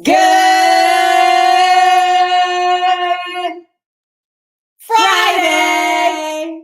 Good Friday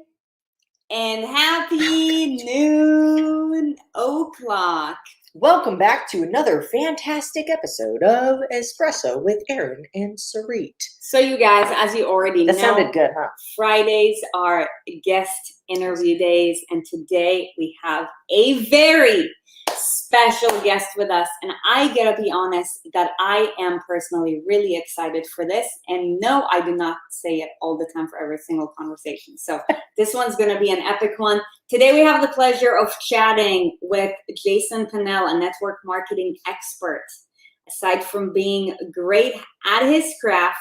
and happy noon o'clock. Welcome back to another fantastic episode of Espresso with Aaron and Sarit. So you guys, as you already know, that sounded good, huh? Fridays are guest interview days, and today we have a very special guest with us, and I gotta be honest that I am personally really excited for this. And no, I do not say it all the time for every single conversation. So this one's gonna be an epic one. Today we have the pleasure of chatting with Jason Pannell, a network marketing expert. Aside from being great at his craft,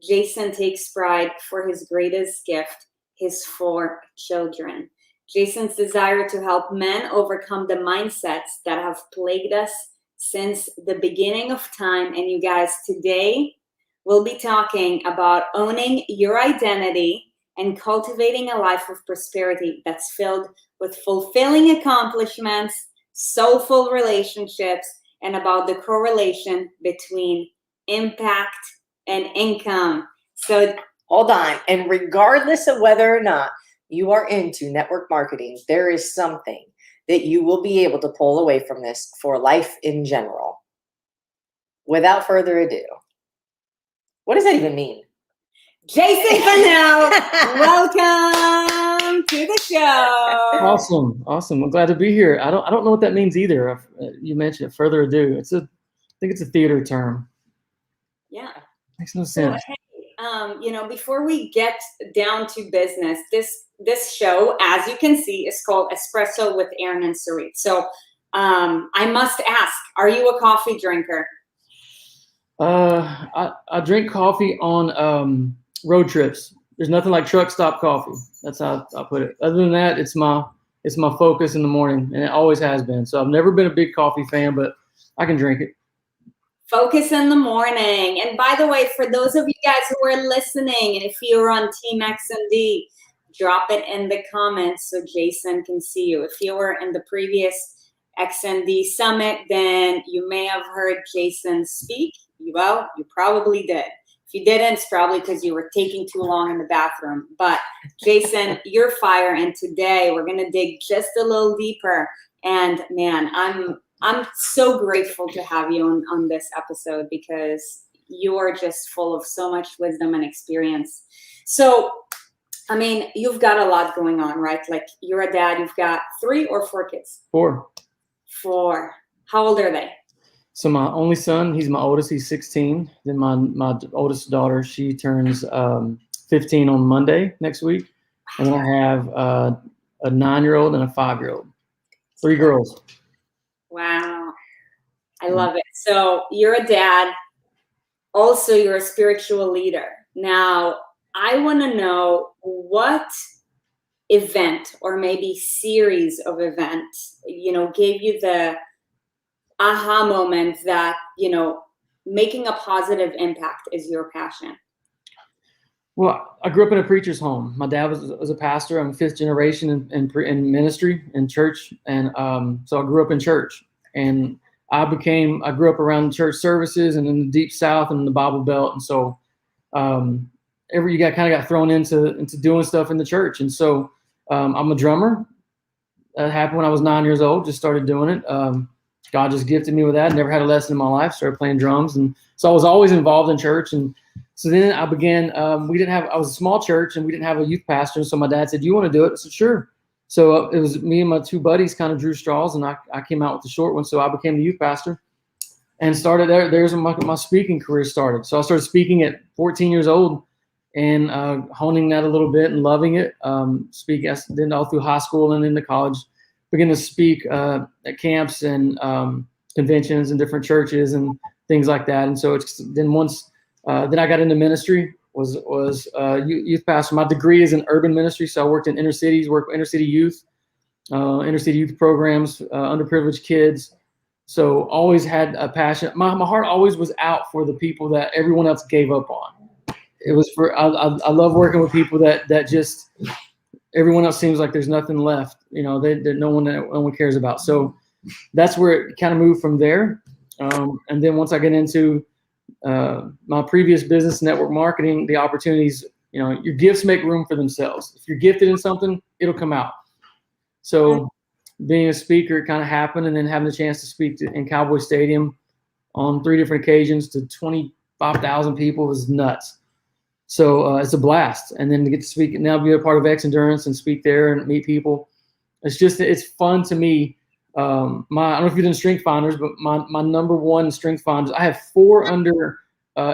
Jason takes pride for his greatest gift, his 4 children. Jason's desire to help men overcome the mindsets that have plagued us since the beginning of time. And you guys, today we'll be talking about owning your identity and cultivating a life of prosperity that's filled with fulfilling accomplishments, soulful relationships, and about the correlation between impact and income. So hold on. And regardless of whether or not you are into network marketing, there is something that you will be able to pull away from this for life in general. Without further ado, what does that even mean? Jason Pannell, welcome to the show. Awesome. I'm glad to be here. I don't know what that means either. You mentioned it. Further ado, I think it's a theater term. Yeah, makes no sense. So, hey, before we get down to business, this show, as you can see, is called Espresso with Aaron and Sarit. So I must ask, are you a coffee drinker? I drink coffee on road trips. There's nothing like truck stop coffee. That's how I put it. Other than that, it's my focus in the morning, and it always has been. So I've never been a big coffee fan, but I can drink it. Focus in the morning. And by the way, for those of you guys who are listening, and if you're on Team XMD, drop it in the comments so Jason can see you. If you were in the previous XMD summit, then you may have heard Jason speak. Well, you probably did. If you didn't, it's probably because you were taking too long in the bathroom. But Jason, you're fire. And today we're going to dig just a little deeper. And man, I'm so grateful to have you on this episode because you are just full of so much wisdom and experience. So, I mean, you've got a lot going on, right? Like you're a dad, you've got 3 or 4 kids? 4. 4. How old are they? So my only son, he's my oldest, he's 16. Then my oldest daughter, she turns 15 on Monday next week. And then I have a 9-year-old and a 5-year-old. 3 girls. Wow. I love it. So you're a dad. Also, you're a spiritual leader. Now, I want to know what event or maybe series of events, gave you the aha moment that, making a positive impact is your passion. Well, I grew up in a preacher's home. My dad was a pastor. I'm 5th generation in ministry in church, and so I grew up in church. And I grew up around church services and in the Deep South and in the Bible Belt, and so you got thrown into doing stuff in the church. And so I'm a drummer. That happened when I was 9 years old. Just started doing it. God just gifted me with that. Never had a lesson in my life. Started playing drums, and so I was always involved in church. And so then I began. I was a small church, and we didn't have a youth pastor. So my dad said, "Do you want to do it?" I said, "Sure." So it was me and my 2 buddies kind of drew straws, and I came out with the short one. So I became the youth pastor, and started there. There's when my speaking career started. So I started speaking at 14 years old, and honing that a little bit and loving it. Then all through high school and into college. Began to speak at camps and conventions and different churches and things like that. And so then I got into ministry, was youth pastor. My degree is in urban ministry, so I worked in inner cities, worked with inner city youth programs, underprivileged kids. So always had a passion. My heart always was out for the people that everyone else gave up on. It was for, I love working with people that just, everyone else seems like there's nothing left, that no one cares about. So that's where it kind of moved from there. And then once I get into my previous business, network marketing, the opportunities, your gifts make room for themselves. If you're gifted in something, it'll come out. So being a speaker, it kind of happened, and then having the chance to speak in Cowboy Stadium on 3 different occasions to 25,000 people was nuts. So it's a blast. And then to get to speak, now be a part of X Endurance and speak there and meet people. It's fun to me. I don't know if you've done Strength Finders, but my number one Strength Finders, I have 4 under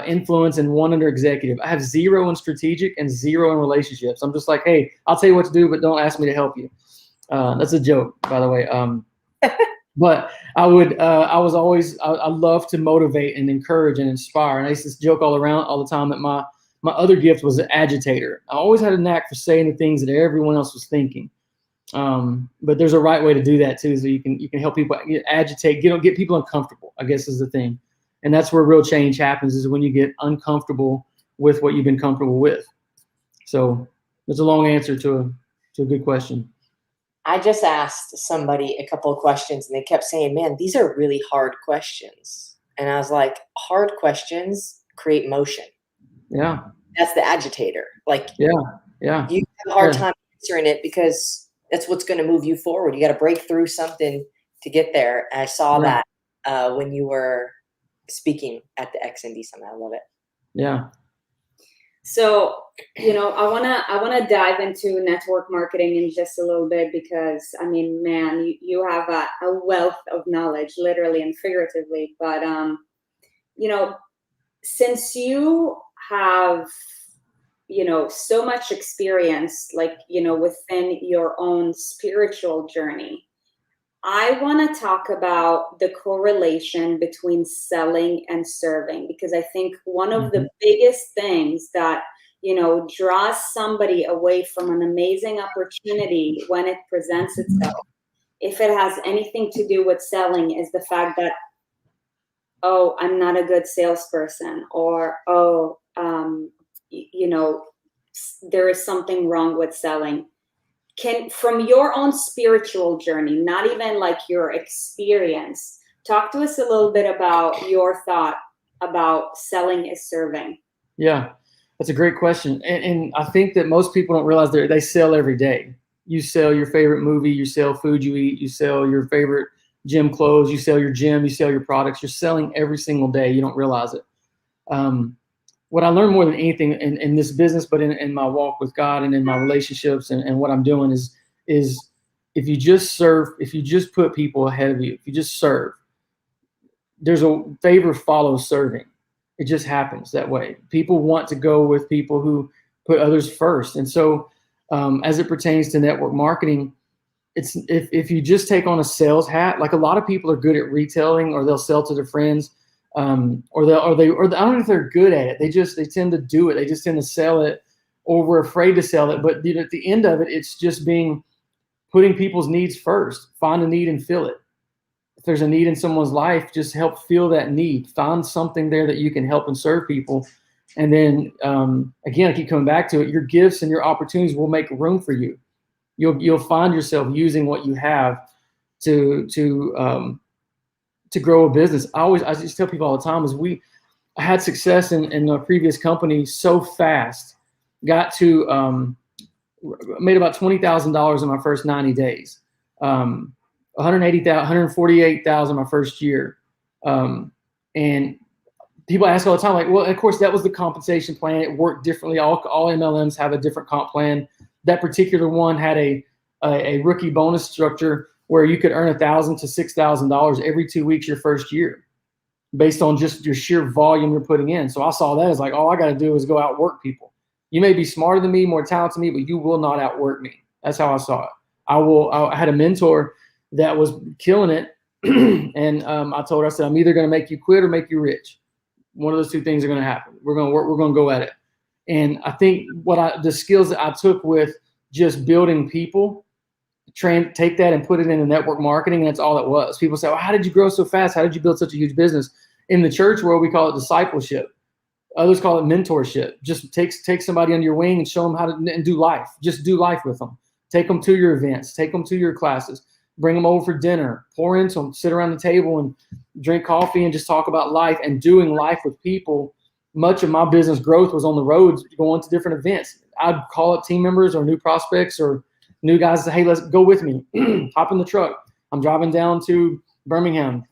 influence and 1 under executive. I have 0 in strategic and 0 in relationships. I'm just like, hey, I'll tell you what to do, but don't ask me to help you. That's a joke, by the way. But I love to motivate and encourage and inspire. And I used to joke all the time that my other gift was an agitator. I always had a knack for saying the things that everyone else was thinking. But there's a right way to do that too. So you can help people agitate, get people uncomfortable, I guess is the thing. And that's where real change happens, is when you get uncomfortable with what you've been comfortable with. So that's a long answer to a good question. I just asked somebody a couple of questions and they kept saying, man, these are really hard questions. And I was like, hard questions create motion. Yeah. That's the agitator. Like, yeah. You have a hard time answering it because that's what's going to move you forward. You got to break through something to get there. And I saw that when you were speaking at the XND Summit. I love it. Yeah. So, I wanna dive into network marketing in just a little bit, because I mean, man, you have a wealth of knowledge, literally and figuratively. But since you have so much experience, within your own spiritual journey, I want to talk about the correlation between selling and serving, because I think one of the biggest things that, draws somebody away from an amazing opportunity when it presents itself, if it has anything to do with selling, is the fact that, oh, I'm not a good salesperson, or, oh, there is something wrong with selling. From your own spiritual journey, not even like your experience, talk to us a little bit about your thought about selling is serving. Yeah, that's a great question. And I think that most people don't realize they sell every day. You sell your favorite movie, you sell food you eat, you sell your favorite gym clothes, you sell your gym, you sell your products. You're selling every single day. You don't realize it. What I learned more than anything in this business, but in my walk with God and in my relationships and what I'm doing is if you just serve, if you just put people ahead of you, if you just serve, there's a favor follows serving. It just happens that way. People want to go with people who put others first. And so as it pertains to network marketing, it's if you just take on a sales hat, like a lot of people are good at retailing, or they'll sell to their friends. Or I don't know if they're good at it. They tend to do it. They just tend to sell it, or we're afraid to sell it. But at the end of it, it's just putting people's needs first. Find a need and fill it. If there's a need in someone's life, just help fill that need. Find something there that you can help and serve people. And then again, I keep coming back to it. Your gifts and your opportunities will make room for you. You'll find yourself using what you have to grow a business. I just tell people all the time I had success in a previous company so fast, got to made about $20,000 in my first 90 days, $148,000 my first year, and people ask all the time, like, well, of course that was the compensation plan. It worked differently. All MLMs have a different comp plan. That particular one had a rookie bonus structure where you could earn $1,000 to $6,000 every 2 weeks your first year, based on just your sheer volume you're putting in. So I saw that as like, all I got to do is go outwork people. You may be smarter than me, more talented than me, but you will not outwork me. That's how I saw it. I had a mentor that was killing it, and I told her, I said, I'm either going to make you quit or make you rich. One of those two things are going to happen. We're going to work. We're going to go at it. And I think the skills that I took with just building people take that and put it into network marketing. And that's all it was. People say, well, how did you grow so fast? How did you build such a huge business? In the church world, we call it discipleship. Others call it mentorship. Just take somebody under your wing and show them how to and do life. Just do life with them. Take them to your events. Take them to your classes. Bring them over for dinner. Pour into them. Sit around the table and drink coffee and just talk about life and doing life with people. Much of my business growth was on the roads, going to different events. I'd call up team members or new prospects or new guys and say, hey, let's go with me. Hop in the truck. I'm driving down to Birmingham.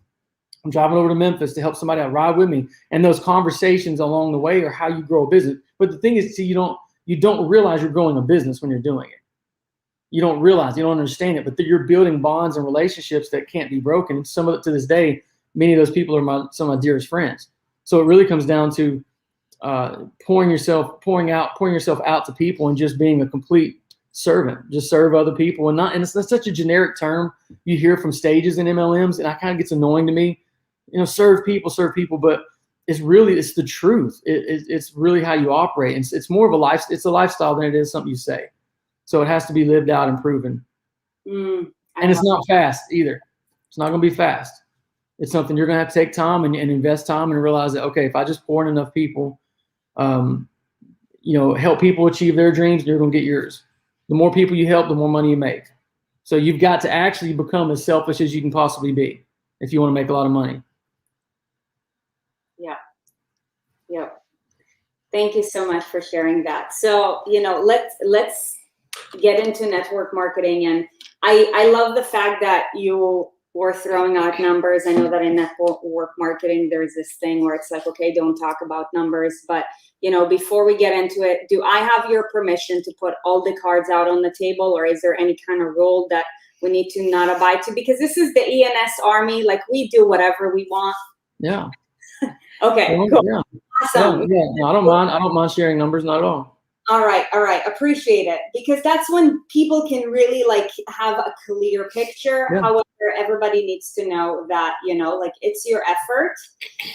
I'm driving over to Memphis to help somebody out, ride with me. And those conversations along the way are how you grow a business. But the thing is, see, you don't realize you're growing a business when you're doing it. You don't realize, you don't understand it, but you're building bonds and relationships that can't be broken. Some of it to this day, many of those people are some of my dearest friends. So it really comes down to pouring yourself out to people and just being a complete servant. Just serve other people and it's such a generic term you hear from stages in MLMs, and it kind of gets annoying to me. Serve people, but it's the truth. It's really how you operate. It's more of it's a lifestyle than it is something you say. So it has to be lived out and proven. And it's not fast either. It's not going to be fast. It's something you're going to have to take time and invest time and realize that, okay, if I just pour in enough people, help people achieve their dreams, you're going to get yours. The more people you help, the more money you make. So you've got to actually become as selfish as you can possibly be if you want to make a lot of money. Yeah. Thank you so much for sharing that. So, let's get into network marketing. And I love the fact that you were throwing out numbers. I know that in network marketing, there's this thing where it's like, okay, don't talk about numbers. But, before we get into it, do I have your permission to put all the cards out on the table, or is there any kind of rule that we need to not abide to? Because this is the ENS army. Like, we do whatever we want. Yeah. Okay, well, cool. Yeah. Awesome. Yeah. No, I don't mind sharing numbers, not at all. All right. Appreciate it, because that's when people can really have a clear picture. Yeah. However, everybody needs to know that, it's your effort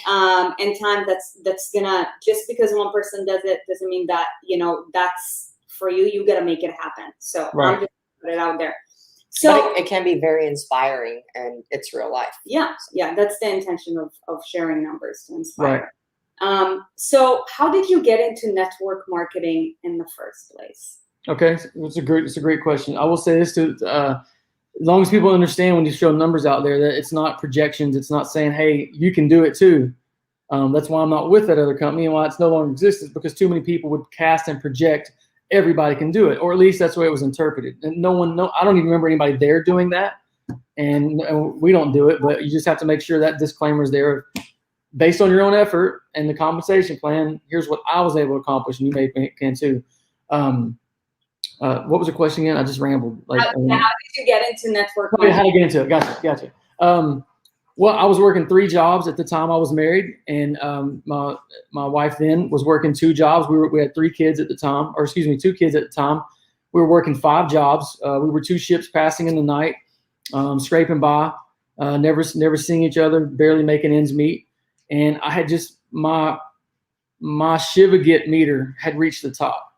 and time that's gonna, just because one person does it doesn't mean that, that's for you. You got to make it happen. So Right. I'm just put it out there. So but it can be very inspiring, and it's real life. Yeah. That's the intention of sharing numbers, to inspire. Right. So how did you get into network marketing in the first place? Okay, it's a great question. I will say this too: as long as people understand when you show numbers out there, that it's not projections. It's not saying, "Hey, you can do it too." That's why I'm not with that other company, and why it's no longer exists, because too many people would cast and project everybody can do it, or at least that's the way it was interpreted. And I don't even remember anybody there doing that, and we don't do it. But you just have to make sure that disclaimer is there. Based on your own effort and the compensation plan, here's what I was able to accomplish, and you can too. What was the question again? I just rambled. How did you get into network marketing? marketing? How to get into it? Gotcha. Well, I was working 3 jobs at the time I was married, and my wife then was working 2 jobs. We had 3 kids at the time, 2 kids at the time. We were working 5 jobs. We were 2 ships passing in the night, scraping by, never seeing each other, barely making ends meet. And I had just my Shivagit meter had reached the top.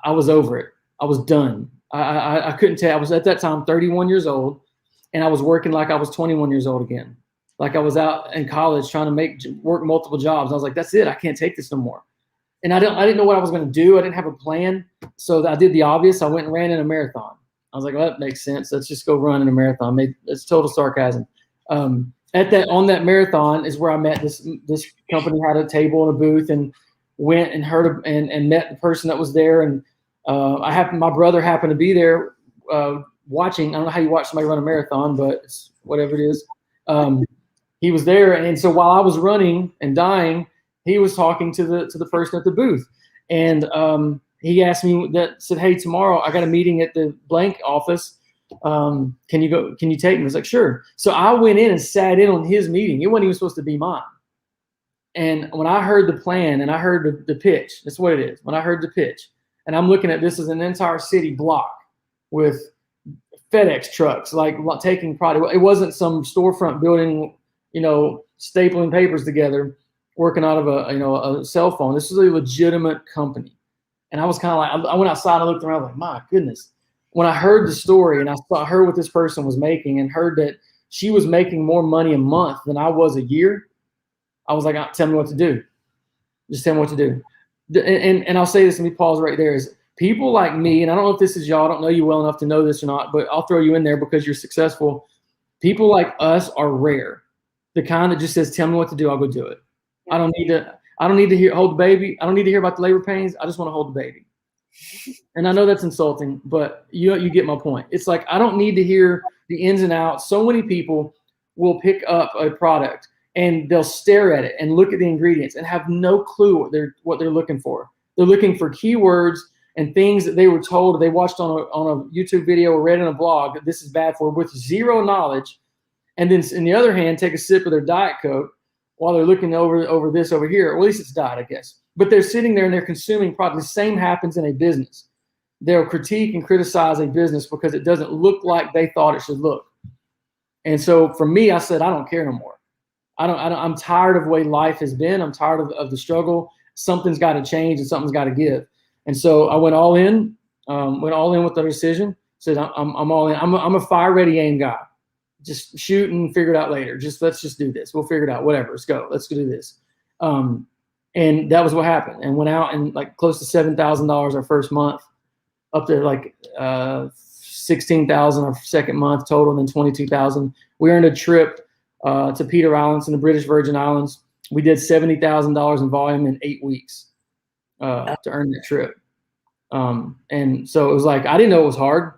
I was over it. I was done. I couldn't tell. I was at that time 31 years old, and I was working like I was 21 years old again. Like I was out in college trying to work multiple jobs. I was like, that's it. I can't take this no more. And I didn't know what I was going to do. I didn't have a plan. So I did the obvious. I went and ran in a marathon. I was like, well, that makes sense. Let's just go run in a marathon. It's total sarcasm. On that marathon is where I met this company, had a table and a booth, and went and heard and met the person that was there. And my brother happened to be there watching. I don't know how you watch somebody run a marathon, but it's whatever it is. He was there, and so while I was running and dying, he was talking to the person at the booth, and he asked me said, "Hey, tomorrow I got a meeting at the blank office. Can you go? Can you take me?" I was like, "Sure." So I went in and sat in on his meeting. It wasn't even supposed to be mine. And when I heard the plan and I heard the pitch, that's what it is. When I heard the pitch, and I'm looking at this as an entire city block with FedEx trucks, like taking product. It wasn't some storefront building, stapling papers together, working out of a cell phone. This was a legitimate company. And I was kind of like, I went outside and looked around, like, my goodness. when I heard the story and I heard what this person was making and heard that she was making more money a month than I was a year, I was like, tell me what to do. Just tell me what to do. And I'll say this, and me pause right there, is people like me, and I don't know if this is y'all, I don't know you well enough to know this or not, but I'll throw you in there because you're successful. People like us are rare. The kind that just says, tell me what to do, I'll go do it. I don't need to hold the baby. I don't need to hear about the labor pains. I just want to hold the baby. And I know that's insulting, but you get my point. It's like, I don't need to hear the ins and outs. So many people will pick up a product and they'll stare at it and look at the ingredients and have no clue what they're looking for. They're looking for keywords and things that they were told, or they watched on a YouTube video or read in a blog that this is bad for, with zero knowledge. And then on the other hand, take a sip of their Diet Coke while they're looking over this over here. Or at least it's diet, I guess. But they're sitting there and they're consuming product. The same happens in a business. They'll critique and criticize a business because it doesn't look like they thought it should look. And so for me, I said, I don't care no more. I'm tired of the way life has been. I'm tired of the struggle. Something's got to change and something's got to give. And so I went all in with the decision. Said, I'm all in. I'm a fire ready aim guy. Just shoot and figure it out later. Let's just do this. We'll figure it out. Whatever. Let's go. Let's go do this. And that was what happened. And went out and like close to $7,000 our first month, up to like $16,000 our second month total, and then $22,000. We earned a trip to Peter Islands in the British Virgin Islands. We did $70,000 in volume in 8 weeks to earn that trip. And so it was like, I didn't know it was hard.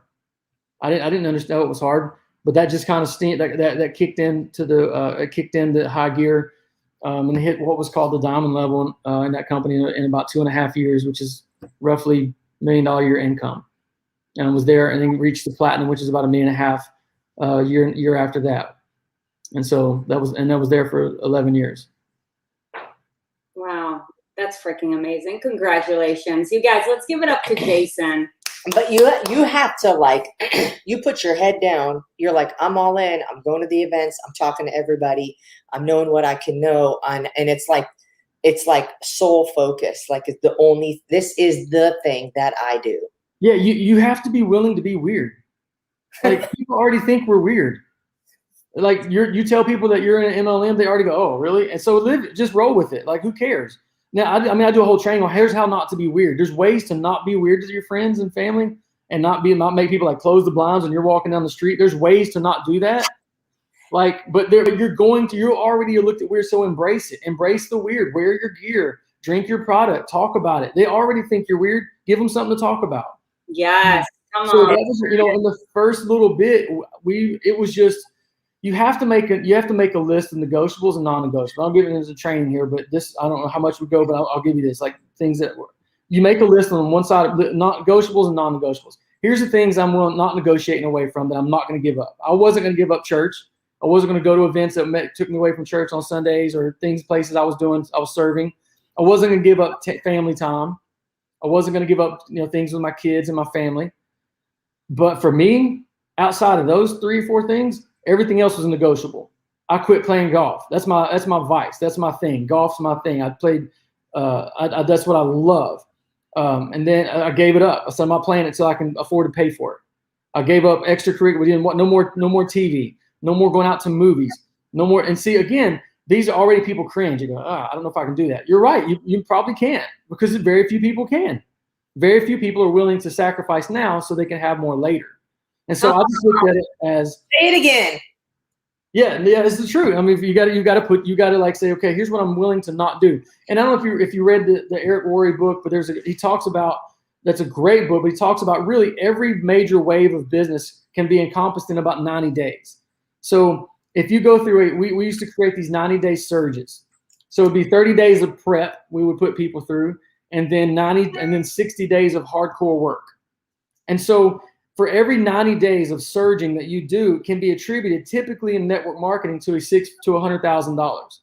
I didn't understand it was hard, but that just kind of that kicked into high gear. And hit what was called the diamond level in that company in about 2.5 years, which is roughly $1 million a year income. And I was there, and then reached the platinum, which is about $1.5 million year after that. And so that was there for 11 years. Wow, that's freaking amazing! Congratulations, you guys. Let's give it up to Jason. But you have to, like, you put your head down. You're like, I'm all in. I'm going to the events. I'm talking to everybody. I'm knowing what I can know. And it's like soul focus. Like this is the thing that I do. Yeah, you have to be willing to be weird. Like, people already think we're weird. Like, you tell people that you're in an MLM, they already go, oh, really? And so just roll with it. Like, who cares? Now, I do a whole training on here's how not to be weird. There's ways to not be weird to your friends and family and not make people like close the blinds when you're walking down the street. There's ways to not do that. Like, but you're already looked at weird, so embrace it. Embrace the weird. Wear your gear. Drink your product. Talk about it. They already think you're weird. Give them something to talk about. Yes, come so on. That was, in the first little bit, it was just, you have to make a list of negotiables and non-negotiables. I'm giving this a training here, but this, I don't know how much we go, but I'll give you this, like things that you make a list on one side, not negotiables and non-negotiables. Here's the things I'm not negotiating away from that I'm not going to give up. I wasn't going to give up church. I wasn't going to go to events that took me away from church on Sundays or places I was serving. I wasn't going to give up family time. I wasn't going to give up, things with my kids and my family. But for me, outside of those 3 or 4 things, everything else was negotiable. I quit playing golf. That's my vice. That's my thing. Golf's my thing. I played. That's what I love. And then I gave it up. I said I'm not playing it until I can afford to pay for it. I gave up extracurricular. We didn't want no more TV. No more going out to movies. No more. And see, again, these are already people cringe. You go, I don't know if I can do that. You're right. You probably can't, because very few people can. Very few people are willing to sacrifice now so they can have more later. And so I just looked at it as, say it again. Yeah, this is true. I mean, you got to like say, okay, here's what I'm willing to not do. And I don't know if you read the Eric Worre book, but he talks about, that's a great book, but he talks about really every major wave of business can be encompassed in about 90 days. So if you go through we used to create these 90-day surges. So it'd be 30 days of prep we would put people through, and then 60 days of hardcore work. And so for every 90 days of surging that you do can be attributed typically in network marketing to $600,000 to $100,000.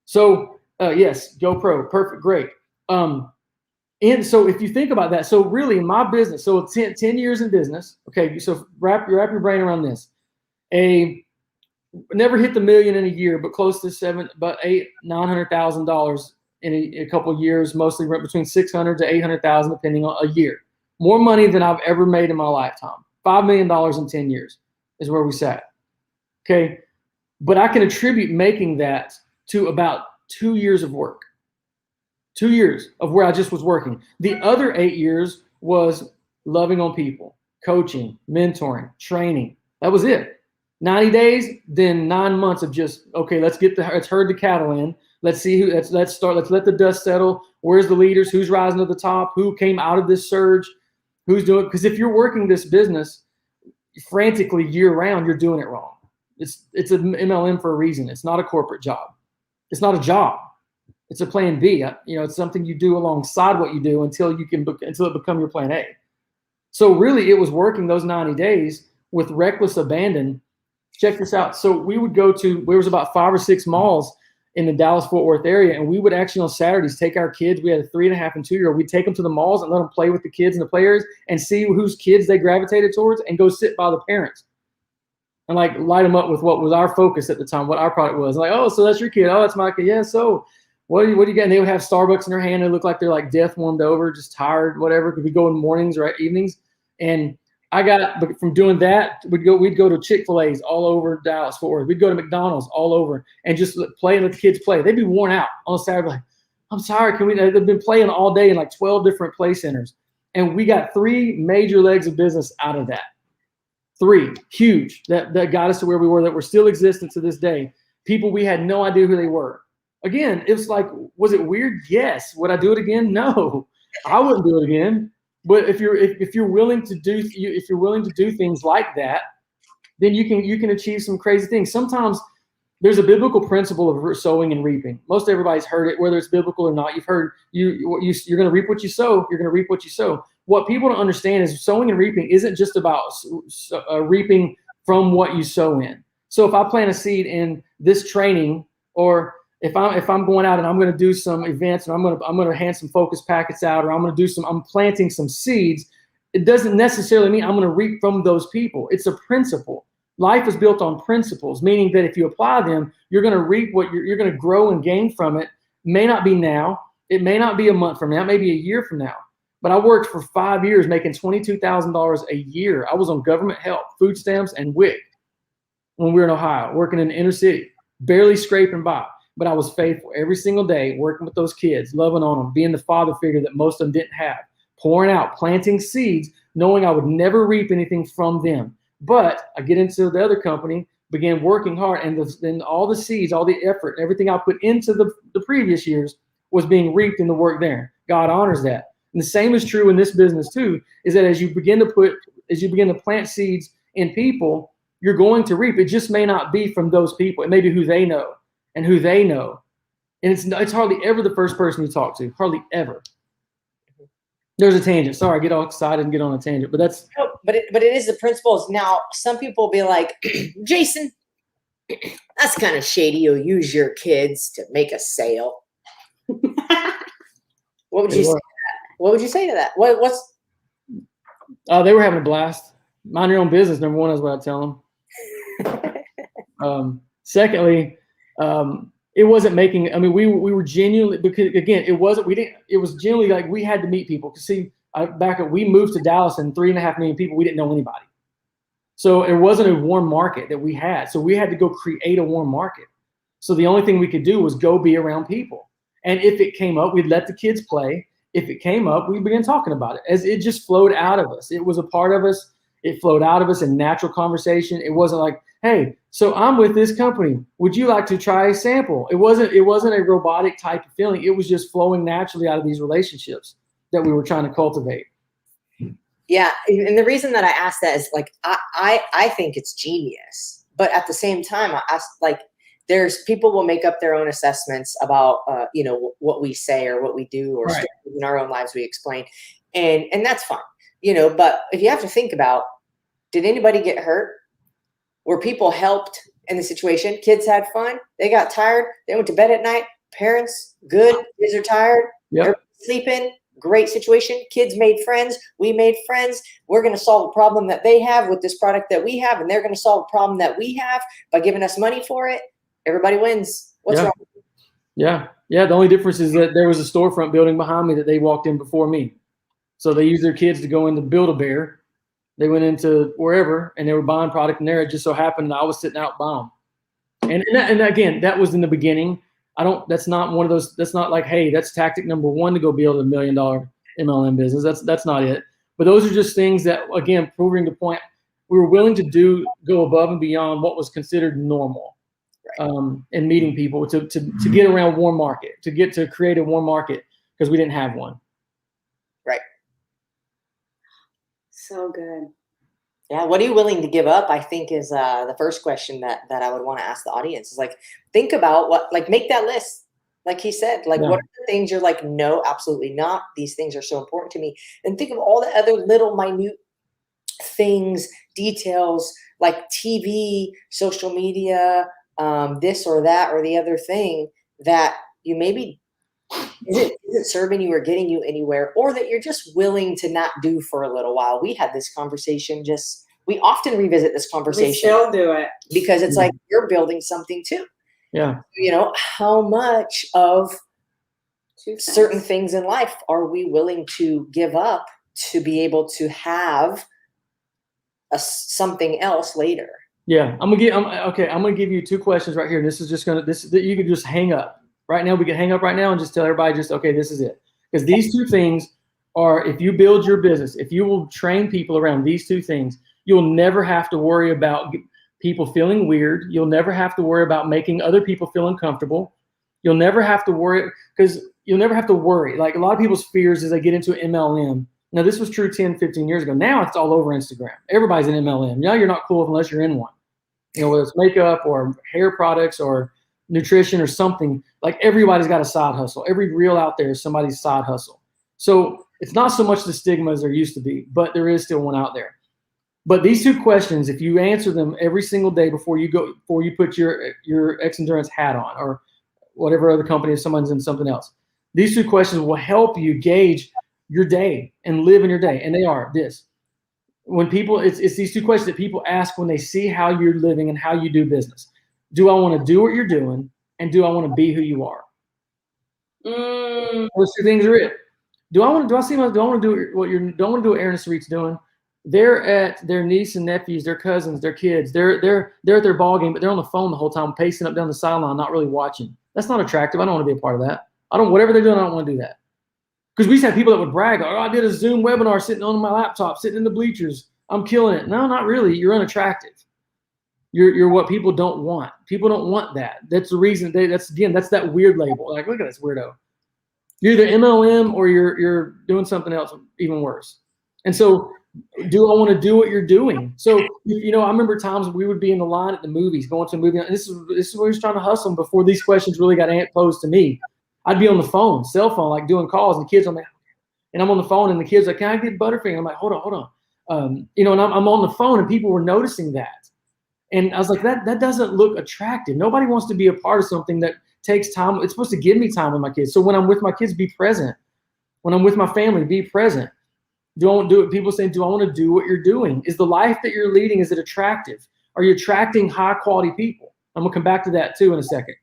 So yes, GoPro, perfect, great. And so if you think about that, so really in my business, so 10 years in business, okay, so wrap your brain around this. Never hit the million in a year, but close to $900,000 in a couple of years, mostly between $600,000 to $800,000, depending on a year. more money than I've ever made in my lifetime. $5 million in 10 years is where we sat. Okay. But I can attribute making that to about 2 years of work. 2 years of where I just was working. The other 8 years was loving on people, coaching, mentoring, training. That was it. 90 days, then 9 months of just, okay, let's herd the cattle in. Let's see let's let the dust settle. Where's the leaders? Who's rising to the top? Who came out of this surge? Who's doing it? Because if you're working this business frantically year round, you're doing it wrong. It's an MLM for a reason. It's not a corporate job. It's not a job. It's a plan B. It's something you do alongside what you do until it become your plan A. So really, it was working those 90 days with reckless abandon. Check this out. So we would go to, there was about 5 or 6 malls in the Dallas-Fort Worth area, and we would actually on Saturdays take our kids. We had a 3.5 and 2-year-old. We'd take them to the malls and let them play with the kids in the play areas and see whose kids they gravitated towards, and go sit by the parents and like light them up with what was our focus at the time, what our product was. Like, oh, so that's your kid. Oh, that's my kid. Yeah. So what do you get? And they would have Starbucks in their hand. They look like they're like death warmed over, just tired, whatever. Could we go in mornings or evenings? And I got from doing that, we'd go to Chick-fil-A's all over Dallas, Fort Worth. We'd go to McDonald's all over and just play and let the kids play. They'd be worn out on Saturday, like, I'm sorry, they've been playing all day in like 12 different play centers. And we got 3 major legs of business out of that. 3, huge, that got us to where we were, that we're still existent to this day. People we had no idea who they were. Again, it was like, was it weird? Yes. Would I do it again? No, I wouldn't do it again. But if you're willing to do things like that, then you can achieve some crazy things. Sometimes there's a biblical principle of sowing and reaping. Most everybody's heard it, whether it's biblical or not. You've heard you're going to reap what you sow. You're going to reap what you sow. What people don't understand is sowing and reaping isn't just about reaping from what you sow in. So if I plant a seed in this training, or if I'm going out and I'm going to do some events and I'm going to hand some focus packets out, or I'm planting some seeds, it doesn't necessarily mean I'm going to reap from those people. It's a principle. Life is built on principles, meaning that if you apply them, you're going to reap what you're going to grow and gain from it. May not be now. It may not be a month from now. It may be a year from now. But I worked for 5 years making $22,000 a year. I was on government help, food stamps, and WIC when we were in Ohio, working in the inner city, barely scraping by. But I was faithful every single day, working with those kids, loving on them, being the father figure that most of them didn't have, pouring out, planting seeds, knowing I would never reap anything from them. But I get into the other company, began working hard, and then all the seeds, all the effort, everything I put into the previous years was being reaped in the work there. God honors that. And the same is true in this business too, is that as you begin to plant seeds in people, you're going to reap. It just may not be from those people. It may be who they know and who they know. And it's hardly ever the first person you talk to, hardly ever. There's a tangent. Sorry, I get all excited and get on a tangent, but that's. No, but it is the principles. Now, some people will be like, Jason, that's kind of shady. You'll use your kids to make a sale. What would you say to that? What would you say to that? What's? They were having a blast. Mind your own business. Number one is what I tell them. Secondly, it wasn't making. I mean, we were genuinely, because again, it wasn't. We didn't. It was genuinely like we had to meet people. Cause see, we moved to Dallas and 3.5 million people. We didn't know anybody, so it wasn't a warm market that we had. So we had to go create a warm market. So the only thing we could do was go be around people. And if it came up, we'd let the kids play. If it came up, we began talking about it, as it just flowed out of us. It was a part of us. It flowed out of us in natural conversation. It wasn't like, hey, so I'm with this company. Would you like to try a sample? It wasn't a robotic type of feeling. It was just flowing naturally out of these relationships that we were trying to cultivate. Yeah. And the reason that I asked that is like, I think it's genius, but at the same time, there's people will make up their own assessments about, what we say or what we do, or right. in our own lives we explain. And that's fine, but if you have to think about, did anybody get hurt? Were people helped in the situation? Kids had fun. They got tired. They went to bed at night. Parents, good. Kids are tired. Yep. They're sleeping. Great situation. Kids made friends. We made friends. We're going to solve a problem that they have with this product that we have, and they're going to solve a problem that we have by giving us money for it. Everybody wins. What's wrong? Yeah. The only difference is that there was a storefront building behind me that they walked in before me. So they use their kids to go into Build-A-Bear. They went into wherever, and they were buying product in there. It just so happened that I was sitting out buying. And again, that was in the beginning. That's not one of those, that's not like, hey, that's tactic number one to go build $1 million MLM business. That's not it. But those are just things that, again, proving the point, we were willing to go above and beyond what was considered normal. And meeting people to get around warm market, to create a warm market because we didn't have one. Right. So good. Yeah. What are you willing to give up? I think is the first question that I would want to ask the audience is like, think about make that list. Like he said, what are the things you're like, no, absolutely not. These things are so important to me. And think of all the other little minute things, details like TV, social media, this or that or the other thing that you maybe isn't serving you or getting you anywhere, or that you're just willing to not do for a little while. We had this conversation, we often revisit this conversation. We still do it. Because it's like you're building something too. Yeah. How much of certain things in life are we willing to give up to be able to have something else later? Yeah, I'm gonna give you 2 questions right here. This is just you could just hang up right now. We can hang up right now and just tell everybody, okay, this is it. Because these 2 things are, if you build your business, if you will train people around these 2 things, you'll never have to worry about people feeling weird. You'll never have to worry about making other people feel uncomfortable. You'll never have to worry Like a lot of people's fears as they get into MLM. Now, this was true 10, 15 years ago. Now it's all over Instagram. Everybody's an MLM. Now you're not cool unless you're in one. Whether it's makeup or hair products or nutrition or something, like everybody's got a side hustle. Every reel out there is somebody's side hustle. So it's not so much the stigma as there used to be, but there is still one out there. But these 2 questions, if you answer them every single day before you put your X Endurance hat on or whatever other company, if someone's in something else, these 2 questions will help you gauge your day and live in your day. And they are this. When people, it's these 2 questions that people ask when they see how you're living and how you do business. Do I want to do what you're doing? And do I want to be who you are? Those 2 things are it. Do I want to do what Aaron and Sarit's doing? They're at their niece and nephews, their cousins, their kids. They're at their ball game, but they're on the phone the whole time, pacing up down the sideline, not really watching. That's not attractive. I don't want to be a part of that. Whatever they're doing, I don't want to do that. Because we used to have people that would brag, I did a Zoom webinar sitting on my laptop, sitting in the bleachers. I'm killing it. No, not really. You're unattractive. You're what people don't want. People don't want that. That's the reason. That's that weird label. Like, look at this weirdo. You're either MLM or you're doing something else even worse. And so, do I want to do what you're doing? So, I remember times we would be in the line at the movies, going to a movie. And this is where I was trying to hustle before ththese questions really got posed to me. I'd be on the phone, cell phone, like doing calls, and the kids, I'm on the phone, and the kids are like, can I get Butterfinger? I'm like, hold on. And I'm on the phone, and people were noticing that. And I was like, that doesn't look attractive. Nobody wants to be a part of something that takes time. It's supposed to give me time with my kids. So when I'm with my kids, be present. When I'm with my family, be present. Do I want to do it? People say, do I want to do what you're doing? Is the life that you're leading, is it attractive? Are you attracting high quality people? I'm going to come back to that too in a second.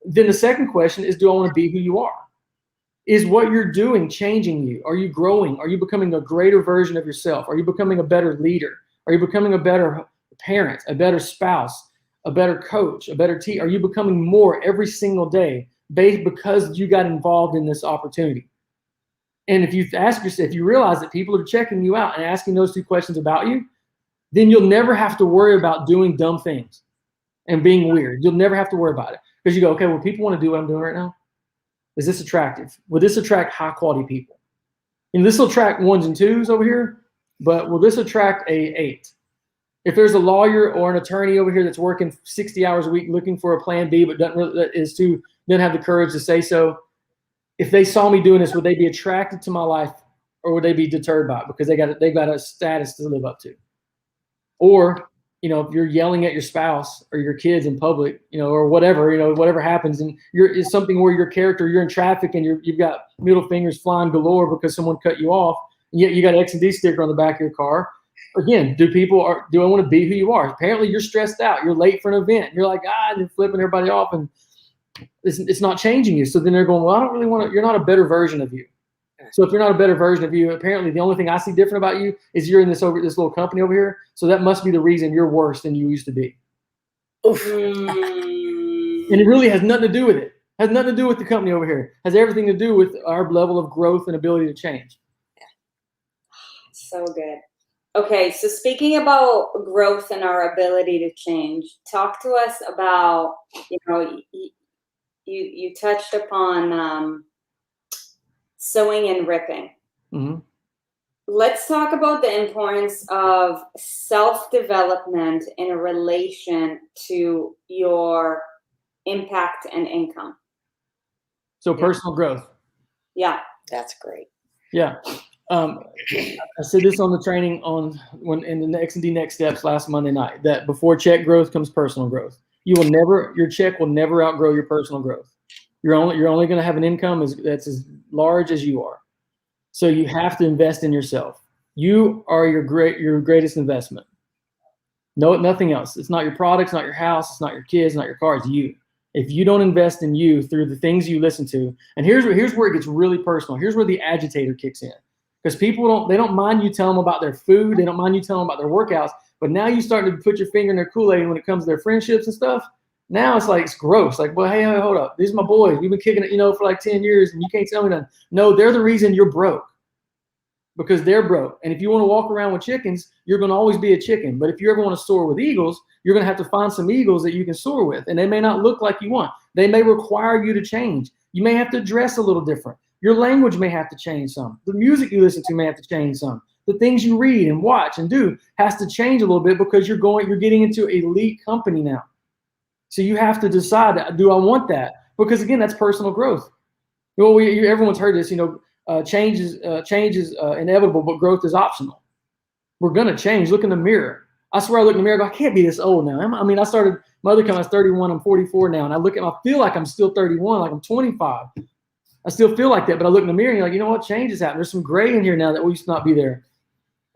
Then the second question is, do I want to be who you are? Is what you're doing changing you? Are you growing? Are you becoming a greater version of yourself? Are you becoming a better leader? Are you becoming a better parent, a better spouse, a better coach, a better teacher? Are you becoming more every single day because you got involved in this opportunity? And if you ask yourself, if you realize that people are checking you out and asking those 2 questions about you, then you'll never have to worry about doing dumb things and being weird. You'll never have to worry about it. Because you go, okay, well, people want to do what I'm doing right now. Is this attractive? Will this attract high quality people? And this will attract 1s and 2s over here, but will this attract a 8? If there's a lawyer or an attorney over here that's working 60 hours a week looking for a plan B, but doesn't have the courage to say so, if they saw me doing this, would they be attracted to my life, or would they be deterred by it because they've got a status to live up to? Or, if you're yelling at your spouse or your kids in public, or whatever, whatever happens, and it's something where your character, you're in traffic and you've got middle fingers flying galore because someone cut you off, and yet you got an X&D sticker on the back of your car. Again, do I want to be who you are? Apparently you're stressed out. You're late for an event. You're like, and you're flipping everybody off, and it's not changing you. So then they're going, well, I don't really want to, you're not a better version of you. So if you're not a better version of you, apparently the only thing I see different about you is you're in this little company over here. So that must be the reason you're worse than you used to be. Oof. And it really has nothing to do with it. Has nothing to do with the company over here. Has everything to do with our level of growth and ability to change. So good. Okay, so speaking about growth and our ability to change, talk to us about, you touched upon sewing and ripping. Mm-hmm. Let's talk about the importance of self-development in relation to your impact and income. So personal growth. Yeah. That's great. Yeah. I said this on the training in the X&D Next Steps last Monday night, that before check growth comes personal growth. Your check will never outgrow your personal growth. You're only going to have an income that's as large as you are. So you have to invest in yourself. You are your greatest investment. No, nothing else. It's not your products, not your house, it's not your kids, not your car, it's you. If you don't invest in you through the things you listen to, and here's where it gets really personal. Here's where the agitator kicks in. Because people don't mind you telling them about their food, they don't mind you telling them about their workouts, but now you starting to put your finger in their Kool-Aid when it comes to their friendships and stuff. Now it's like, it's gross. Like, well, hey, hold up. These are my boys. We've been kicking it, for like 10 years and you can't tell me nothing. No, they're the reason you're broke. Because they're broke. And if you want to walk around with chickens, you're going to always be a chicken. But if you ever want to soar with eagles, you're going to have to find some eagles that you can soar with. And they may not look like you want. They may require you to change. You may have to dress a little different. Your language may have to change some. The music you listen to may have to change some. The things you read and watch and do has to change a little bit because you're getting into elite company now. So you have to decide, do I want that? Because again, that's personal growth. Well, everyone's heard this, change is inevitable, but growth is optional. We're going to change. Look in the mirror. I swear I look in the mirror, I can't be this old now. I started, my other company, I was 31, I'm 44 now. And I feel like I'm still 31, like I'm 25. I still feel like that, but I look in the mirror and you're like, you know what? Change has happened. There's some gray in here now that used to not be there.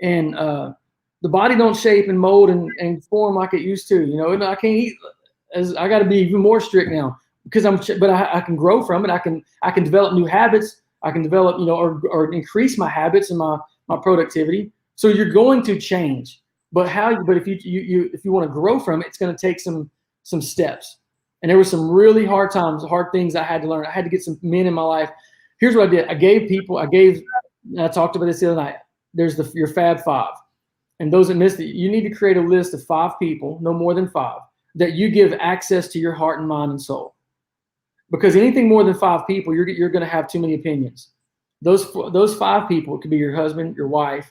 And the body don't shape and mold and form like it used to, and I can't eat. I got to be even more strict now because I can grow from it. I can develop new habits. I can develop, or increase my habits and my productivity. So you're going to change, but if you want to grow from it, it's going to take some steps. And there were some really hard things I had to learn. I had to get some men in my life. Here's what I did. I talked about this the other night. There's your Fab Five. And those that missed it, you need to create a list of 5 people, no more than 5, that you give access to your heart and mind and soul. Because anything more than 5 people, you're going to have too many opinions. Those 5 people, it could be your husband, your wife,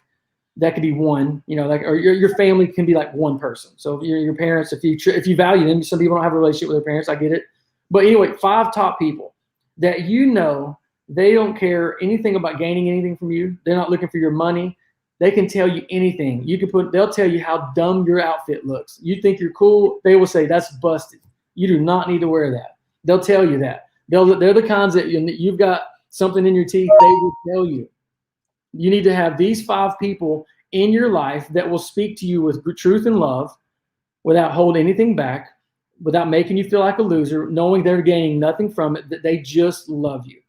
that could be one, or your family can be like one person. So your parents, if you value them, some people don't have a relationship with their parents, I get it. But anyway, 5 top people that they don't care anything about gaining anything from you. They're not looking for your money. They can tell you anything. They'll tell you how dumb your outfit looks. You think you're cool, they will say that's busted. You do not need to wear that. They'll tell you that. They're the kinds that you've got something in your teeth, they will tell you. You need to have these 5 people in your life that will speak to you with truth and love without holding anything back, without making you feel like a loser, knowing they're gaining nothing from it, that they just love you.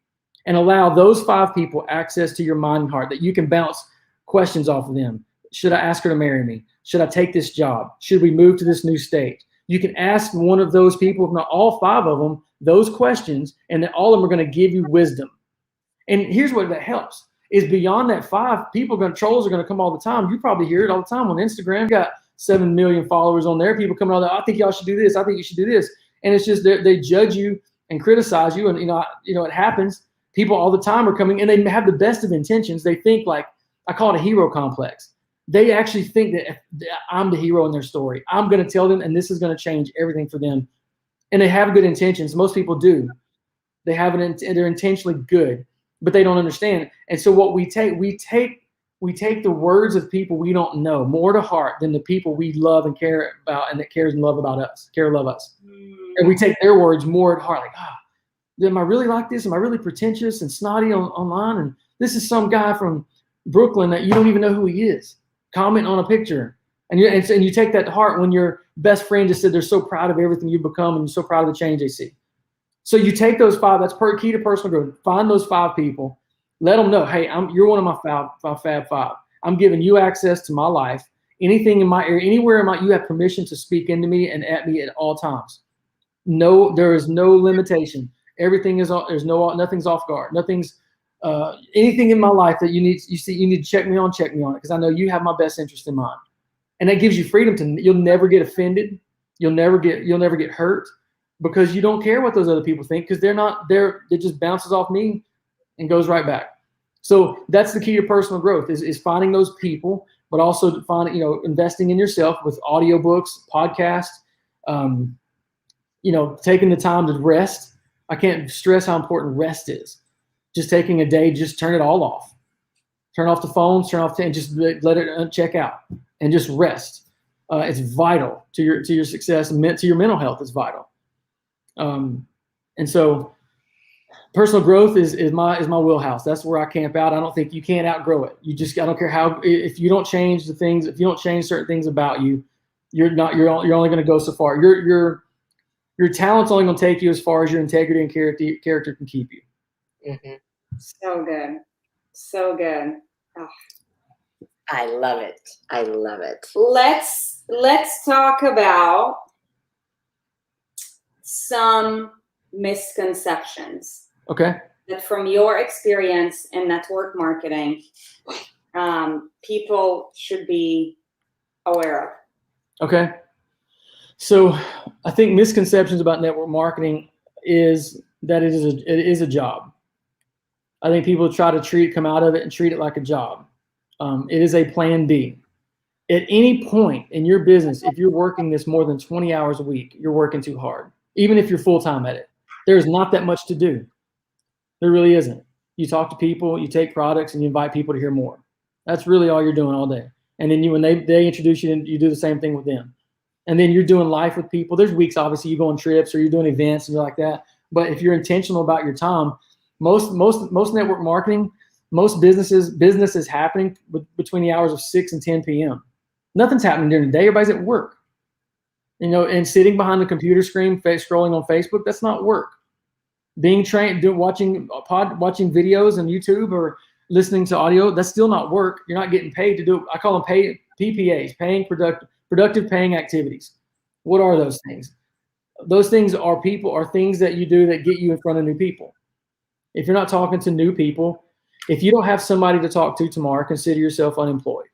And allow those 5 people access to your mind and heart, that you can bounce questions off of them. Should I ask her to marry me? Should I take this job? Should we move to this new state? You can ask one of those people, if not all 5 of them, those questions, and then all of them are going to give you wisdom. And here's what that helps. Is beyond that 5, trolls are going to come all the time. You probably hear it all the time on Instagram. You got 7 million followers on there. People coming out there, I think y'all should do this. I think you should do this. And it's just they judge you and criticize you. And, it happens. People all the time are coming and they have the best of intentions. They think like, I call it a hero complex. They actually think that I'm the hero in their story. I'm going to tell them, and this is going to change everything for them. And they have good intentions. Most people do. They're intentionally good, but they don't understand. And so what we take the words of people we don't know more to heart than the people we love and care about, and that cares and love us. And we take their words more at heart. Like, am I really like this? Am I really pretentious and snotty online? And this is some guy from Brooklyn that you don't even know who he is. Comment on a picture. And you take that to heart when your best friend just said they're so proud of everything you've become and you're so proud of the change they see. So you take those 5, that's key to personal growth. Find those 5 people Let them know, hey, you're one of my Fab Five. I'm giving you access to my life. Anything in my area, anywhere in my, you have permission to speak into me and at me at all times. No, there is no limitation. Everything is, nothing's off guard. Nothing's, anything in my life that you need to check me on it, because I know you have my best interest in mind. And that gives you freedom you'll never get offended. You'll never get hurt, because you don't care what those other people think, because it just bounces off me and goes right back. So that's the key to personal growth is finding those people, but also investing in yourself with audiobooks, podcasts, taking the time to rest. I can't stress how important rest is. Just taking a day, just turn it all off. Turn off the phones, and just let it check out and just rest. It's vital to your success and to your mental health. It's vital. And so personal growth is my wheelhouse. That's where I camp out. I don't think you can't outgrow it. I don't care how, if you don't change the things, if you don't change certain things about you, you're only going to go so far. Your talent's only going to take you as far as your integrity and character can keep you. Mm-hmm. So good. So good. Oh. I love it. I love it. Let's talk about some misconceptions. Okay. That from your experience in network marketing, people should be aware of. Okay. So I think misconceptions about network marketing is that it is a job. I think people try to come out of it and treat it like a job. It is a plan B. At any point in your business, if you're working this more than 20 hours a week, you're working too hard. Even if you're full-time at it, there's not that much to do. There really isn't. You talk to people, you take products, and you invite people to hear more. That's really all you're doing all day. And then when they introduce you, you do the same thing with them. And then you're doing life with people. There's weeks, obviously, you go on trips or you're doing events and you're like that. But if you're intentional about your time, most network marketing, most business is happening between the hours of 6 and 10 p.m. Nothing's happening during the day. Everybody's at work. And sitting behind the computer screen, scrolling on Facebook, that's not work. Being trained, watching videos on YouTube or listening to audio, that's still not work. You're not getting paid to do it. I call them PPAs, productive paying activities. What are those things? Those things are things that you do that get you in front of new people. If you're not talking to new people, if you don't have somebody to talk to tomorrow, consider yourself unemployed.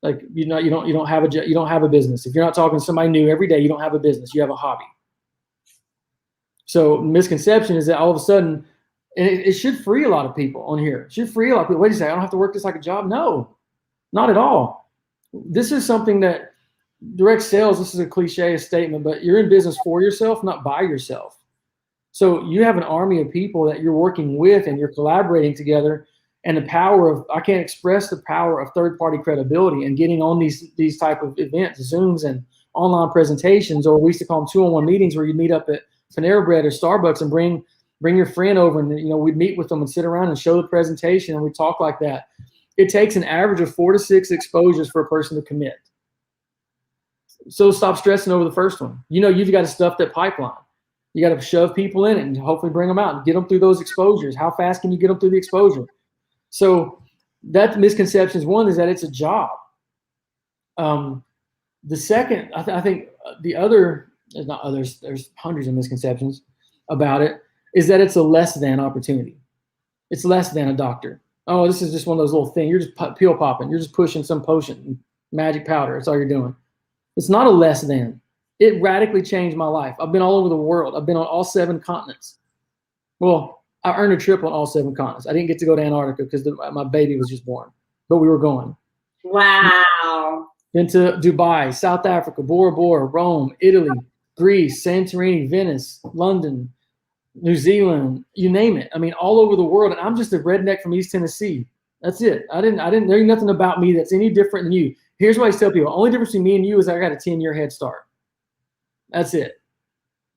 Like you don't have a business. If you're not talking to somebody new every day, you don't have a business. You have a hobby. So misconception is that all of a sudden, and it should free a lot of people on here. It should free a lot of people. Wait a second, I don't have to work this like a job. No, not at all. This is something that direct sales, this is a cliche statement, but you're in business for yourself, not by yourself. So you have an army of people that you're working with and you're collaborating together, and the power of, I can't express the power of third-party credibility and getting on these type of events, Zooms and online presentations, or we used to call them 2-on-1 meetings where you meet up at Panera Bread or Starbucks and bring your friend over, and we'd meet with them and sit around and show the presentation and we talk like that. It takes an average of 4 to 6 exposures for a person to commit. So stop stressing over the first one. You've got to stuff that pipeline. You got to shove people in it and hopefully bring them out and get them through those exposures. How fast can you get them through the exposure? So that misconception is one, is that it's a job. The second, I think the other, there's not others, there's hundreds of misconceptions about it, is that it's a less than opportunity. It's less than a doctor. Oh, this is just one of those little things. You're just pill popping. You're just pushing some potion, magic powder. That's all you're doing. It's not a less than. It radically changed my life. I've been all over the world. I've been on all 7 continents. Well, I earned a trip on all 7 continents. I didn't get to go to Antarctica because my baby was just born, but we were going. Wow. Been to Dubai, South Africa, Bora Bora, Rome, Italy, Greece, Santorini, Venice, London, New Zealand, you name it. I mean, all over the world. And I'm just a redneck from East Tennessee. That's it. There ain't nothing about me that's any different than you. Here's what I tell people. The only difference between me and you is I got a 10-year head start. That's it.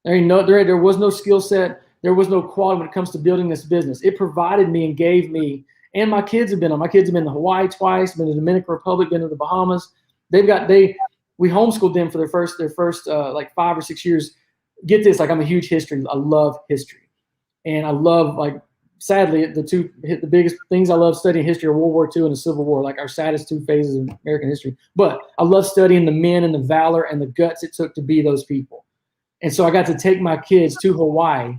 There was no skill set. There was no quality when it comes to building this business. It provided me and gave me, and my kids have been to Hawaii twice, been to the Dominican Republic, been to the Bahamas. We homeschooled them for their first like 5 or 6 years. Get this, like I'm a huge history. I love history. And I love like sadly, the biggest things I love studying history are World War II and the Civil War, like our saddest two phases of American history. But I love studying the men and the valor and the guts it took to be those people. And so I got to take my kids to Hawaii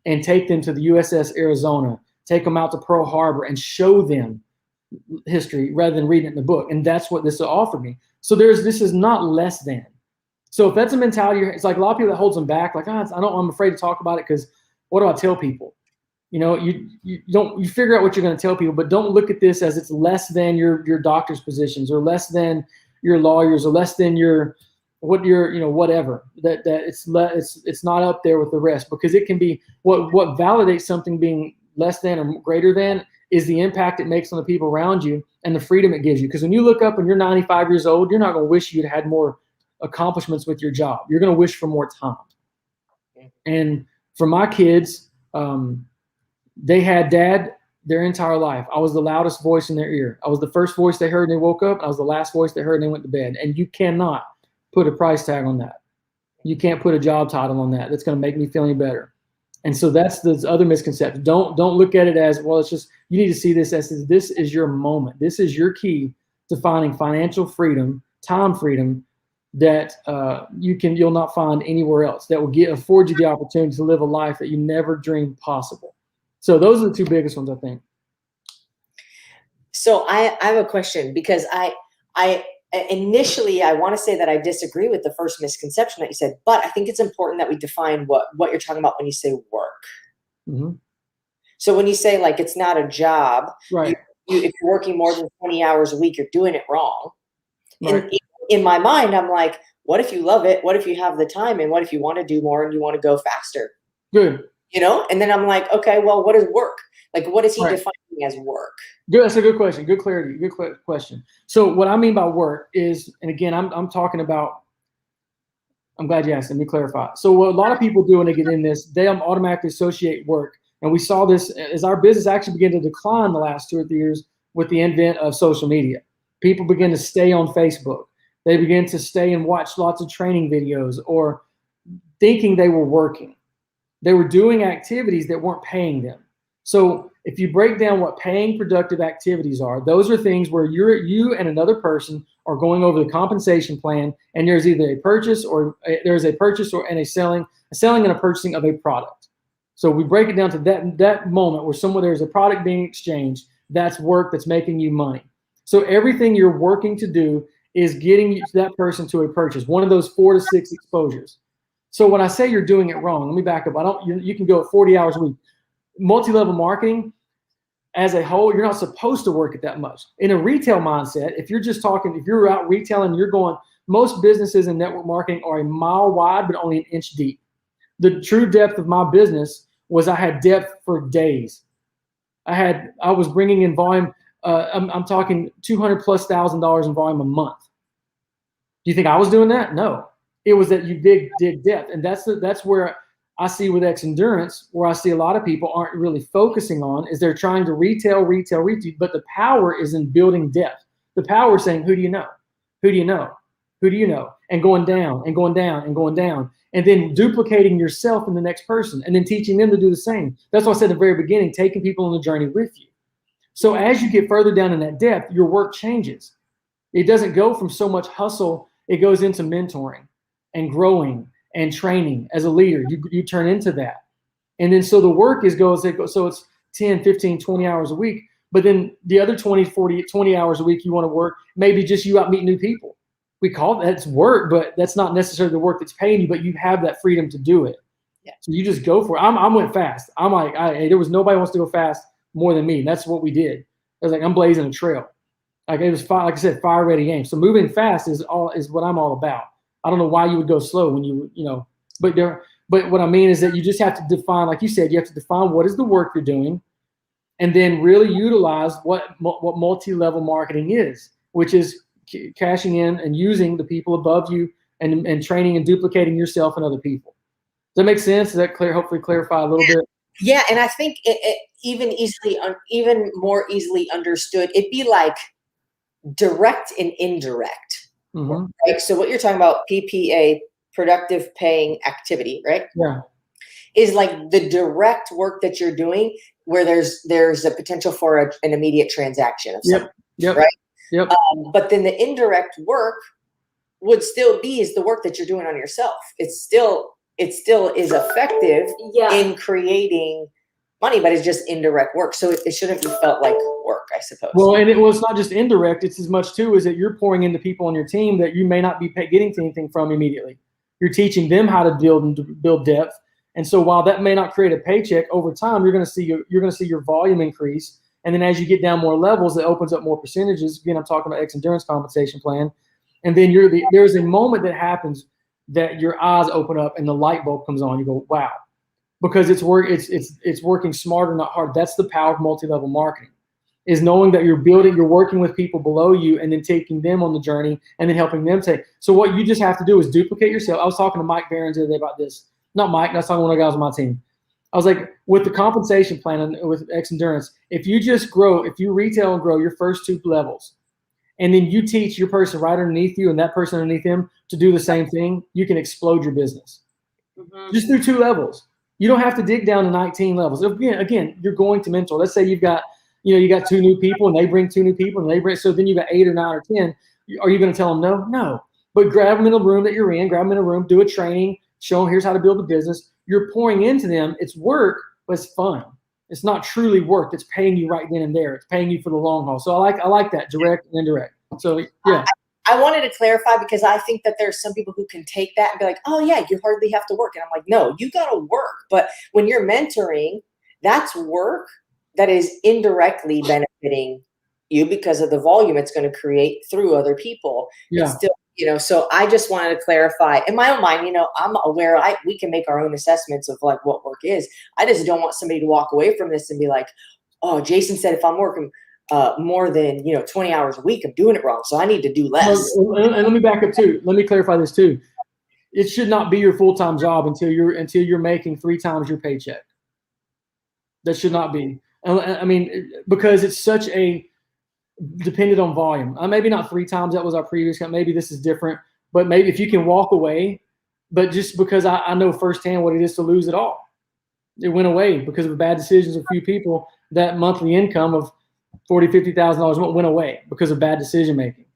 and take them to the USS Arizona, take them out to Pearl Harbor and show them history rather than reading it in the book. And that's what this offered me. So this is not less than. So if that's a mentality, it's like a lot of people that holds them back, like, I'm afraid to talk about it because what do I tell people? You figure out what you're going to tell people, but don't look at this as it's less than your doctor's positions or less than your lawyers or less than whatever. That it's not up there with the rest, because it can be what validates something being less than or greater than is the impact it makes on the people around you and the freedom it gives you. Because when you look up and you're 95 years old, you're not going to wish you'd had more accomplishments with your job. You're going to wish for more time. And for my kids, they had dad their entire life. I was the loudest voice in their ear. I was the first voice they heard when they woke up. I was the last voice they heard when they went to bed. And you cannot put a price tag on that. You can't put a job title on that. That's going to make me feel any better. And so that's the other misconception. Don't look at it as, well, it's just, you need to see this as this is your moment. This is your key to finding financial freedom, time freedom that you'll not find anywhere else, that will afford you the opportunity to live a life that you never dreamed possible. So those are the two biggest ones, I think. So I have a question, because I initially, I want to say that I disagree with the first misconception that you said, but I think it's important that we define what you're talking about when you say work. Mm-hmm. So when you say, like, it's not a job, right? If you're working more than 20 hours a week, you're doing it wrong. Right. And in my mind, I'm like, what if you love it? What if you have the time? And what if you want to do more and you want to go faster? Good. And then I'm like, okay, well, what is work? Like, what is he Right. defining as work? Good. That's a good question. Good clarity. Good question. So what I mean by work is, and again, I'm talking about, I'm glad you asked. Let me clarify. So what a lot of people do when they get in this, they automatically associate work. And we saw this as our business actually began to decline the last 2 or 3 years with the advent of social media. People begin to stay on Facebook. They begin to stay and watch lots of training videos, or thinking they were working. They were doing activities that weren't paying them. So if you break down what paying productive activities are, those are things where you and another person are going over the compensation plan, and there's either a purchase or a selling and a purchasing of a product. So we break it down to that moment where there's a product being exchanged. That's work, that's making you money. So everything you're working to do is getting that person to a purchase, one of those 4 to 6 exposures. So when I say you're doing it wrong, let me back up. You can go at 40 hours a week. Multi-level marketing as a whole, you're not supposed to work it that much. In a retail mindset, if you're out retailing, most businesses in network marketing are a mile wide, but only an inch deep. The true depth of my business was I had depth for days. I was bringing in volume. I'm talking $200,000+ in volume a month. Do you think I was doing that? No. It was that you dig depth. And that's where I see with X Endurance, where I see a lot of people aren't really focusing on, is they're trying to retail, but the power is in building depth. The power is saying, who do you know? Who do you know? Who do you know? And going down and going down and going down, and then duplicating yourself in the next person, and then teaching them to do the same. That's why I said at the very beginning, taking people on the journey with you. So as you get further down in that depth, your work changes. It doesn't go from so much hustle. It goes into mentoring and growing and training as a leader. You turn into that. And then so the work so it's 10, 15, 20 hours a week. But then the other 20, 40, 20 hours a week you want to work, maybe just you out meeting new people. We call that's work, but that's not necessarily the work that's paying you, but you have that freedom to do it. Yeah. So you just go for it. I went fast. I'm like, there was nobody wants to go fast more than me. And that's what we did. I was like, I'm blazing a trail. Like it was like I said, fire ready aim. So moving fast is what I'm all about. I don't know why you would go slow when but what I mean is that you just have to define, like you said, you have to define what is the work you're doing, and then really utilize what multi-level marketing is, which is cashing in and using the people above you and training and duplicating yourself and other people. Does that make sense? Does that hopefully clarify a little bit? Yeah, and I think it even more easily understood, it'd be like direct and indirect. Mm-hmm. Right? So what you're talking about, PPA, productive paying activity, right? Yeah. is like the direct work that you're doing where there's a potential for an immediate transaction of something, right? Yep. But then the indirect work would still be is the work that you're doing on yourself. It still is effective in creating money, but it's just indirect work. So it shouldn't be felt like work, I suppose. Well, and it's not just indirect. It's as much too, is that you're pouring into people on your team that you may not be getting anything from immediately. You're teaching them how to build depth. And so while that may not create a paycheck, over time, you're going to see your volume increase. And then as you get down more levels, it opens up more percentages. Again, I'm talking about X endurance compensation plan. And then there's a moment that happens that your eyes open up and the light bulb comes on. You go, wow, because it's working smarter, not hard. That's the power of multi-level marketing, is knowing that you're working with people below you and then taking them on the journey and then helping them take. So what you just have to do is duplicate yourself. I was talking to Mike Barron's the other day about this. Not Mike, that's not one of the guys on my team. I was like, with the compensation plan and with X Endurance, if you retail and grow your first 2 levels, and then you teach your person right underneath you and that person underneath him to do the same thing, you can explode your business. Just through 2 levels. You don't have to dig down to 19 levels. Again, you're going to mentor. Let's say you got 2 new people and they bring 2 new people and they bring, so then you got 8 or 9 or 10. Are you going to tell them no? No. But grab them in the room that you're in, do a training, show them here's how to build a business. You're pouring into them. It's work, but it's fun. It's not truly work. It's paying you right then and there. It's paying you for the long haul. So I like that, direct and indirect. So yeah. I wanted to clarify because I think that there's some people who can take that and be like, oh yeah, you hardly have to work. And I'm like, no, you got to work. But when you're mentoring, that's work that is indirectly benefiting you because of the volume it's going to create through other people. Yeah. It's still, so I just wanted to clarify in my own mind, I'm aware we can make our own assessments of like what work is. I just don't want somebody to walk away from this and be like, oh, Jason said if I'm working more than 20 hours a week, I'm doing it wrong, so I need to do less. And let me back up too. Let me clarify this too. It should not be your full-time job until you're making 3 times your paycheck. That should not be. I mean, because it's such a dependent on volume. Maybe not 3 times. That was our previous. Maybe this is different. But maybe if you can walk away, but just because I know firsthand what it is to lose it all. It went away because of bad decisions of a few people. That monthly income of $40,000, $50,000 went away because of bad decision making.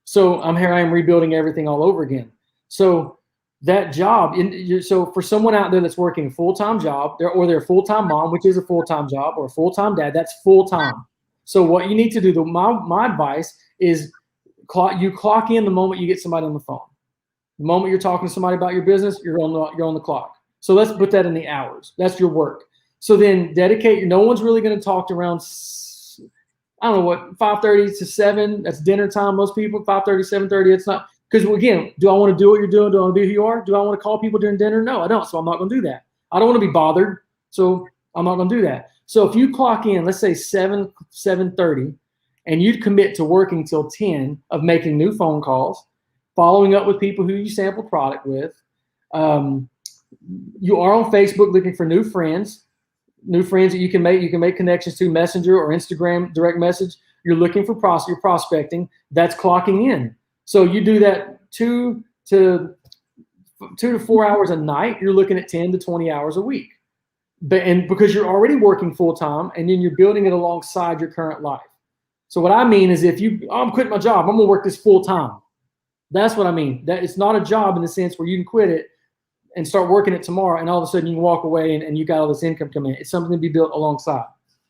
So I am rebuilding everything all over again. So that job, so for someone out there that's working a full-time job, or they're a full-time mom, which is a full-time job, or a full-time dad, that's full-time. So what you need to do, my advice is you clock in the moment you get somebody on the phone. The moment you're talking to somebody about your business, you're on the clock. So let's put that in the hours. That's your work. So then no one's really going to talk to around, I don't know what, 5:30 to 7. That's dinner time. Most people, 5:30, 7:30. It's not, because again, do I want to do what you're doing? Do I want to be who you are? Do I want to call people during dinner? No, I don't. So I'm not going to do that. I don't want to be bothered. So I'm not going to do that. So if you clock in, let's say 7:30, and you'd commit to working till 10 of making new phone calls, following up with people who you sample product with. You are on Facebook looking for new friends that you can make connections to, Messenger or Instagram direct message. You're looking for you're prospecting. That's clocking in. So you do that 2 to 4 hours a night. You're looking at 10 to 20 hours a week. And because you're already working full time, and then you're building it alongside your current life. So what I mean is, I'm quitting my job, I'm gonna work this full time. That's what I mean. That it's not a job in the sense where you can quit it and start working it tomorrow, and all of a sudden you can walk away and you got all this income coming in. It's something to be built alongside.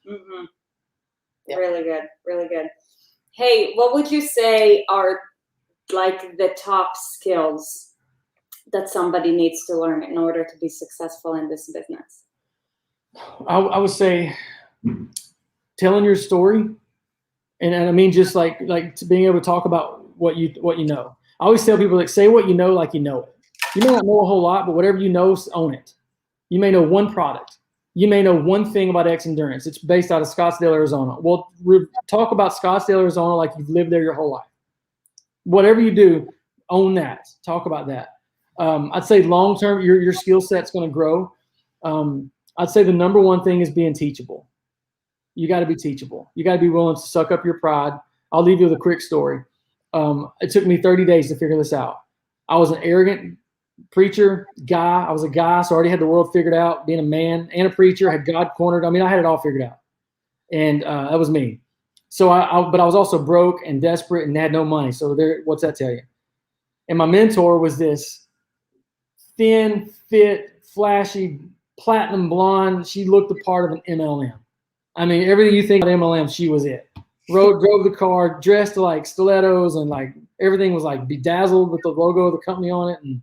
Mm-hmm. Yeah. Really good. Really good. Hey, what would you say are like the top skills that somebody needs to learn in order to be successful in this business? I would say telling your story, and I mean just like to being able to talk about what you know. I always tell people, like, say what you know like you know it. You may not know a whole lot, but whatever you know, own it. You may know one product. You may know one thing about X Endurance. It's based out of Scottsdale, Arizona. Well, talk about Scottsdale, Arizona like you've lived there your whole life. Whatever you do, own that. Talk about that. I'd say long term, your skill set's going to grow. I'd say the number one thing is being teachable. You got to be teachable. You got to be willing to suck up your pride. I'll leave you with a quick story. It took me 30 days to figure this out. I was an arrogant preacher, guy. I was a guy, so I already had the world figured out. Being a man and a preacher, had God cornered. I mean, I had it all figured out, and that was me. So but I was also broke and desperate and had no money. So what's that tell you? And my mentor was this thin, fit, flashy, platinum blonde. She looked the part of an MLM. I mean, everything you think about MLM, she was it. Drove the car, dressed like stilettos, and like everything was like bedazzled with the logo of the company on it, and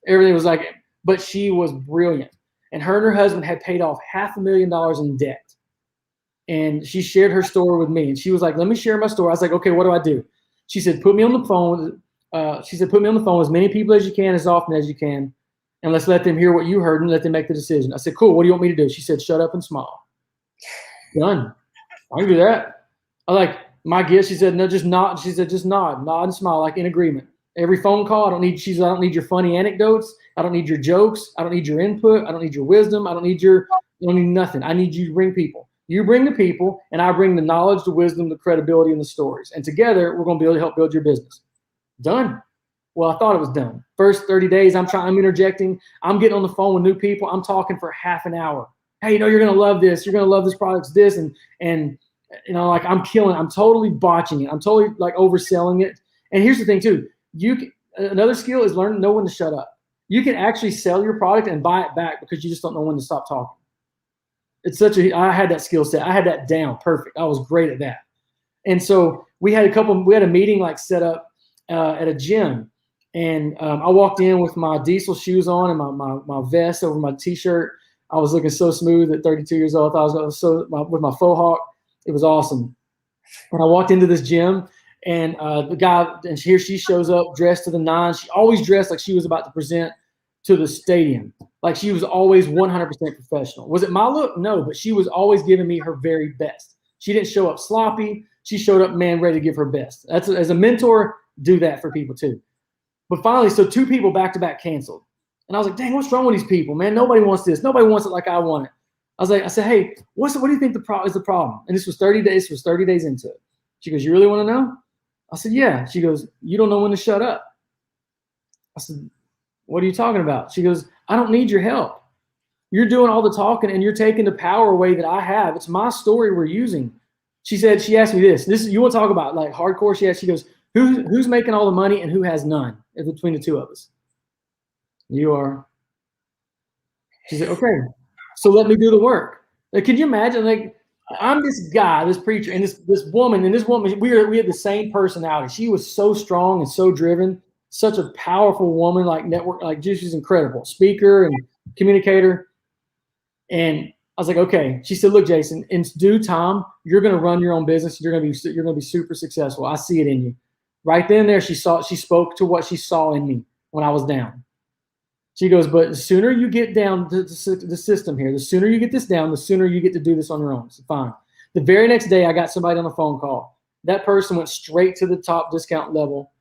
everything was like. But she was brilliant, and her husband had paid off $500,000 in debt. And she shared her story with me, and she was like, "Let me share my story." I was like, "Okay, what do I do?" She said, "Put me on the phone." Put me on the phone with as many people as you can, as often as you can, and let's let them hear what you heard and let them make the decision." I said, "Cool. What do you want me to do?" She said, "Shut up and smile." Done. I can do that. I like my gift. She said, "No, just nod." She said, "Just nod and smile, like in agreement. Every phone call, I don't need your funny anecdotes. I don't need your jokes. I don't need your input. I don't need your wisdom. I don't need nothing. I need you to bring people. You bring the people, and I bring the knowledge, the wisdom, the credibility, and the stories. And together, we're going to be able to help build your business." Done. Well, I thought it was done. First 30 days, I'm interjecting. I'm getting on the phone with new people. I'm talking for half an hour. "Hey, you're going to love this. You're going to love this product, this." And like I'm killing it. I'm totally botching it. I'm totally like overselling it. And here's the thing too. Another skill is know when to shut up. You can actually sell your product and buy it back because you just don't know when to stop talking. I had that skill set. I had that down perfect. I was great at that. And so we had a meeting like set up at a gym. And I walked in with my diesel shoes on and my vest over my t-shirt. I was looking so smooth at 32 years old. I thought with my faux hawk. It was awesome. And I walked into this gym, and the guy, and here she shows up dressed to the nines. She always dressed like she was about to present to the stadium. Like she was always 100% professional. Was it my look? No, but she was always giving me her very best. She didn't show up sloppy. She showed up, man, ready to give her best. As a mentor, do that for people too. But finally, so 2 people back to back canceled. And I was like, dang, what's wrong with these people, man? Nobody wants this. Nobody wants it like I want it. I said, hey, what do you think is the problem? And this was 30 days. This was 30 days into it. She goes, you really want to know? I said, yeah. She goes, you don't know when to shut up. I said, what are you talking about? She goes, I don't need your help. You're doing all the talking and you're taking the power away that I have. It's my story we're using. She asked me this. You want to talk about like hardcore? She goes, who's making all the money and who has none between the 2 of us? You are. She said, okay, so let me do the work. Like, can you imagine? Like, I'm this guy, this preacher, and this woman, we had the same personality. She was so strong and so driven, such a powerful woman, like she's incredible, speaker and communicator. And I was like, okay. She said, look, Jason, in due time, you're going to run your own business. You're going to be super successful. I see it in you. Right then and there, she spoke to what she saw in me when I was down. She goes, but the sooner you get down to the system here, the sooner you get this down, the sooner you get to do this on your own. So fine. The very next day, I got somebody on the phone call. That person went straight to the top discount level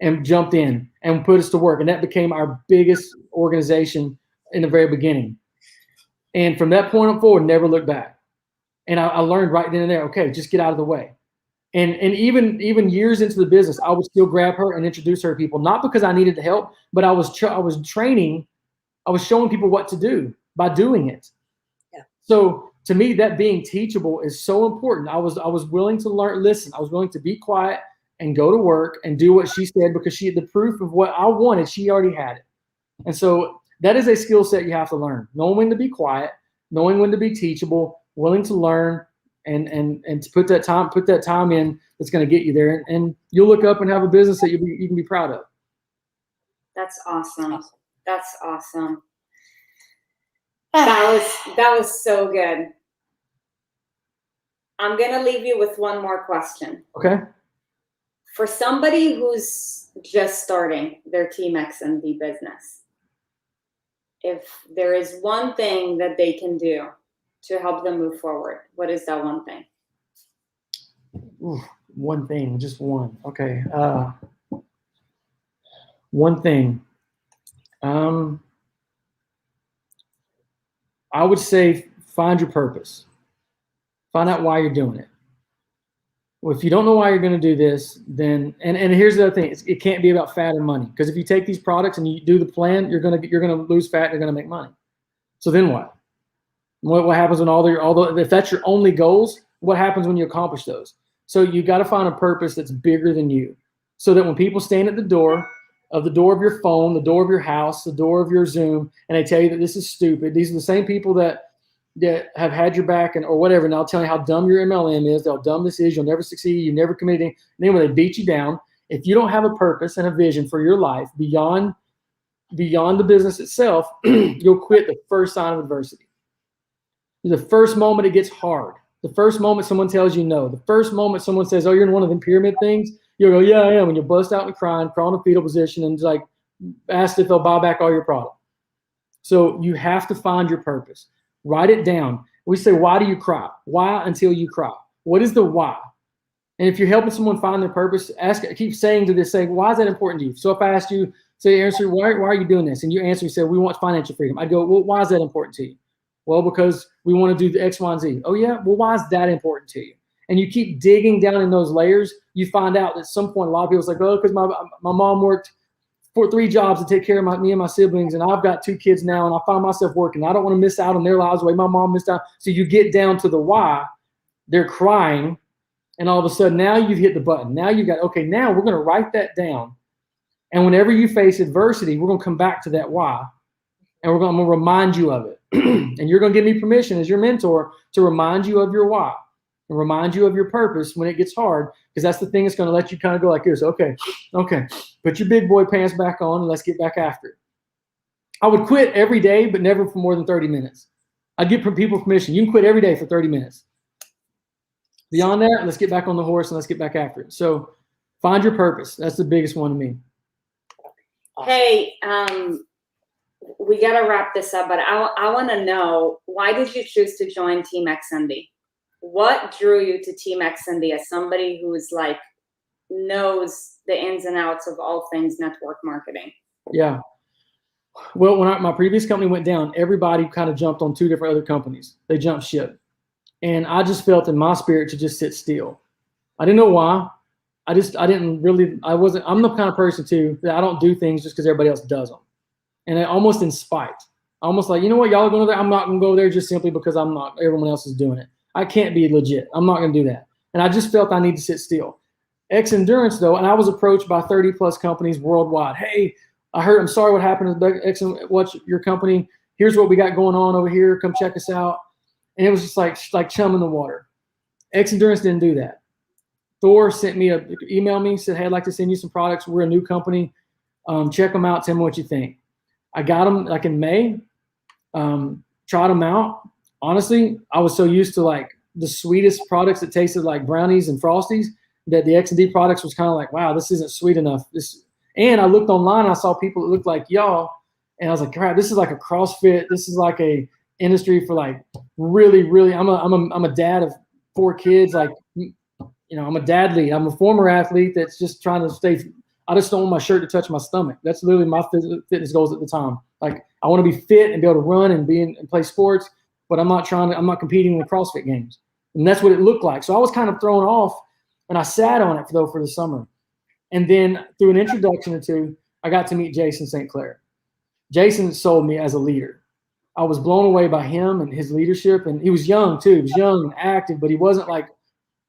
and jumped in and put us to work. And that became our biggest organization in the very beginning. And from that point forward, never looked back. And I learned right then and there, okay, just get out of the way. And even years into the business, I would still grab her and introduce her to people, not because I needed the help, but I was training, I was showing people what to do by doing it. Yeah. So to me, that being teachable is so important. I was willing to listen. I was willing to be quiet and go to work and do what she said because she had the proof of what I wanted. She already had it. And so that is a skill set you have to learn. Knowing when to be quiet, knowing when to be teachable, willing to learn, and to put that time in that's going to get you there, and you'll look up and have a business that you can be proud of. That's awesome. That's awesome. That was so good. I'm going to leave you with one more question. Okay. For somebody who's just starting their Team XMD business, if there is one thing that they can do to help them move forward, what is that one thing? Ooh, one thing, just one. Okay. One thing. I would say find your purpose. Find out why you're doing it. Well, if you don't know why you're going to do this, then and here's the other thing: it can't be about fat or money. Because if you take these products and you do the plan, you're gonna lose fat. And you're gonna make money. So then what? What happens when if that's your only goals? What happens when you accomplish those? So you got to find a purpose that's bigger than you, so that when people stand at the door of your phone, the door of your house, the door of your Zoom, and they tell you that this is stupid, these are the same people that have had your back or whatever, and I'll tell you how dumb your MLM is, how dumb this is, you'll never succeed, you never committed anything. And then when they beat you down, if you don't have a purpose and a vision for your life beyond the business itself, you'll quit the first sign of adversity. The first moment it gets hard, the first moment someone tells you no, the first moment someone says, oh, you're in one of them pyramid things, you'll go, yeah, I am. And you'll bust out and crying, crawl in a fetal position, and just like ask if they'll buy back all your product. So you have to find your purpose. Write it down. We say, why do you cry? Why until you cry? What is the why? And if you're helping someone find their purpose, keep saying to this, say, why is that important to you? So if I asked you, say, answer, why are you doing this? And you answer, you say, we want financial freedom. I'd go, well, why is that important to you? Well, because we want to do the X, Y, and Z. Oh, yeah? Well, why is that important to you? And you keep digging down in those layers, you find out that at some point, a lot of people's like, oh, because my mom worked 3 jobs to take care of me and my siblings, and I've got 2 kids now, and I find myself working. I don't want to miss out on their lives the way my mom missed out. So you get down to the why. They're crying, and all of a sudden, now you've hit the button. Now you've got, okay, now we're going to write that down. And whenever you face adversity, we're going to come back to that why, and I'm going to remind you of it. And you're going to give me permission as your mentor to remind you of your why and remind you of your purpose when it gets hard, because that's the thing that's going to let you kind of go like this. Okay, put your big boy pants back on and let's get back after it. I would quit every day, but never for more than 30 minutes. I'd give people permission. You can quit every day for 30 minutes. Beyond that, let's get back on the horse and let's get back after it. So find your purpose. That's the biggest one to me. Hey, we got to wrap this up, but I want to know, why did you choose to join Team XND? What drew you to Team XND as somebody who's like knows the ins and outs of all things network marketing? Yeah. Well, when my previous company went down, everybody kind of jumped on 2 different other companies. They jumped ship. And I just felt in my spirit to just sit still. I didn't know why. I'm the kind of person too, that I don't do things just because everybody else does them. And almost in spite, almost like, you know what, y'all are going there. I'm not going to go there just simply because everyone else is doing it. I can't be legit. I'm not going to do that. And I just felt I need to sit still. X Endurance though, and I was approached by 30 plus companies worldwide. Hey, I'm sorry what happened to X, what's your company? Here's what we got going on over here. Come check us out. And it was just like chum in the water. X Endurance didn't do that. Thor emailed me, said, hey, I'd like to send you some products. We're a new company. Check them out. Tell me what you think. I got them like in May, tried them out. Honestly, I was so used to like the sweetest products that tasted like brownies and Frosties that the X&D products was kind of like, wow, this isn't sweet enough. And I looked online, and I saw people that looked like y'all, and I was like, crap, this is like a CrossFit. This is like a industry for like really, really. I'm a dad of 4 kids. Like, I'm a dad lead. I'm a former athlete that's just trying to stay. I just don't want my shirt to touch my stomach. That's literally my fitness goals at the time. Like, I want to be fit and be able to run and and play sports, but I'm not competing in the CrossFit games. And that's what it looked like. So I was kind of thrown off, and I sat on it for the summer. And then through an introduction or 2, I got to meet Jason St. Clair. Jason sold me as a leader. I was blown away by him and his leadership. And he was young too. He was young and active, but he wasn't like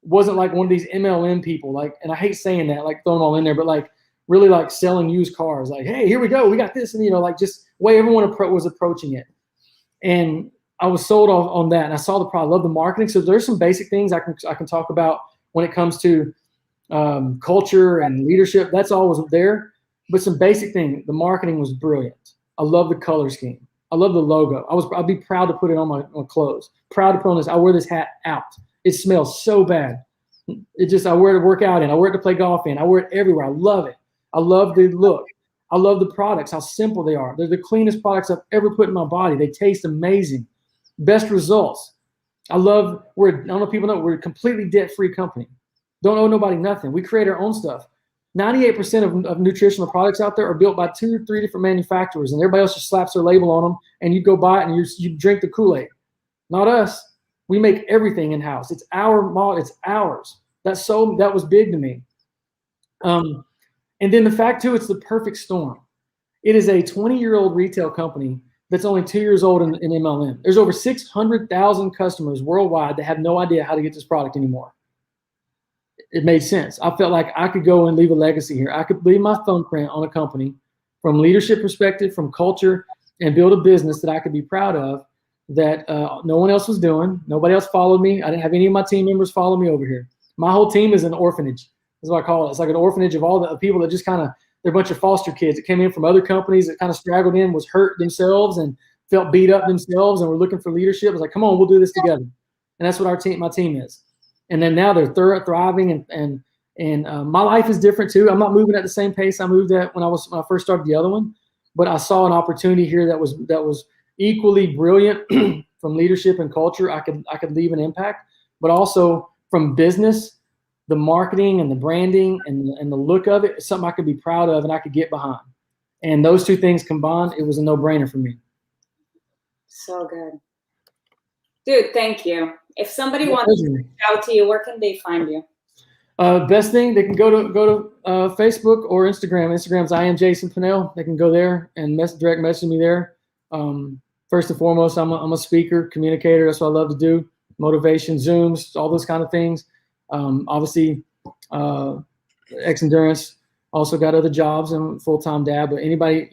one of these MLM people. Like, and I hate saying that, like throwing all in there, but like really like selling used cars. Like, hey, here we go. We got this. And, like just way everyone was approaching it. And I was sold on that. And I saw the product. I love the marketing. So there's some basic things I can talk about when it comes to culture and leadership. That's all was there. But some basic thing, the marketing was brilliant. I love the color scheme. I love the logo. I'd be proud to put it on my clothes. Proud to put on this. I wear this hat out. It smells so bad. I wear it to work out in. I wear it to play golf in. I wear it everywhere. I love it. I love the look. I love the products, how simple they are. They're the cleanest products I've ever put in my body. They taste amazing. Best results. I don't know if people know, we're a completely debt-free company. Don't owe nobody nothing. We create our own stuff. 98% of nutritional products out there are built by 2 or 3 different manufacturers, and everybody else just slaps their label on them, and you go buy it and you drink the Kool-Aid. Not us. We make everything in-house. It's our model. It's ours. That was big to me. And then the fact too, it's the perfect storm. It is a 20-year-old retail company that's only 2 years old in MLM. There's over 600,000 customers worldwide that have no idea how to get this product anymore. It made sense. I felt like I could go and leave a legacy here. I could leave my thumbprint on a company from leadership perspective, from culture, and build a business that I could be proud of, that no one else was doing. Nobody else followed me. I didn't have any of my team members follow me over here. My whole team is an orphanage. That's what I call it. It's like an orphanage of all the people that just kind of, they're a bunch of foster kids that came in from other companies that kind of straggled in, was hurt themselves and felt beat up themselves and were looking for leadership. I was like, come on, we'll do this together. And that's what my team is. And then now they're thriving, and my life is different too. I'm not moving at the same pace I moved at when I first started the other one, but I saw an opportunity here that was equally brilliant from leadership and culture. I could leave an impact, but also from business, the marketing and the branding and the look of it is something I could be proud of and I could get behind. And those two things combined, it was a no-brainer for me. So good. Dude, thank you. If somebody wants to reach out to you, where can they find you? Best thing, they can go to Facebook or Instagram. Instagram's I am Jason Pannell. They can go there and direct message me there. First and foremost, I'm a speaker, communicator. That's what I love to do. Motivation, Zooms, all those kind of things. Obviously, X Endurance. Also got other jobs and full-time dad. But anybody,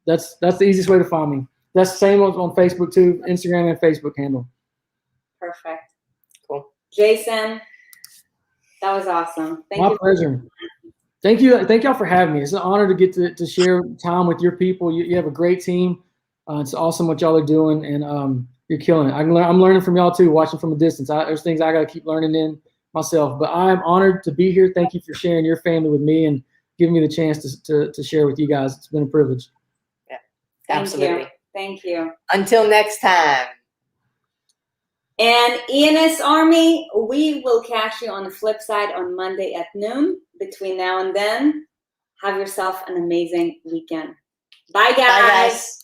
that's the easiest way to find me. That's the same on Facebook too. Instagram and Facebook handle. Perfect. Cool. Jason, that was awesome. Thank you. My pleasure. Thank you. Thank y'all for having me. It's an honor to get to share time with your people. You have a great team. It's awesome what y'all are doing, and you're killing it. I'm learning from y'all too, watching from a distance. There's things I got to keep learning in myself, but I'm honored to be here. Thank you for sharing your family with me and giving me the chance to share with you guys. It's been a privilege. Yeah, absolutely. Thank you. Until next time. And ENS Army, we will catch you on the flip side on Monday at noon. Between now and then, have yourself an amazing weekend. Bye, guys. Bye, guys.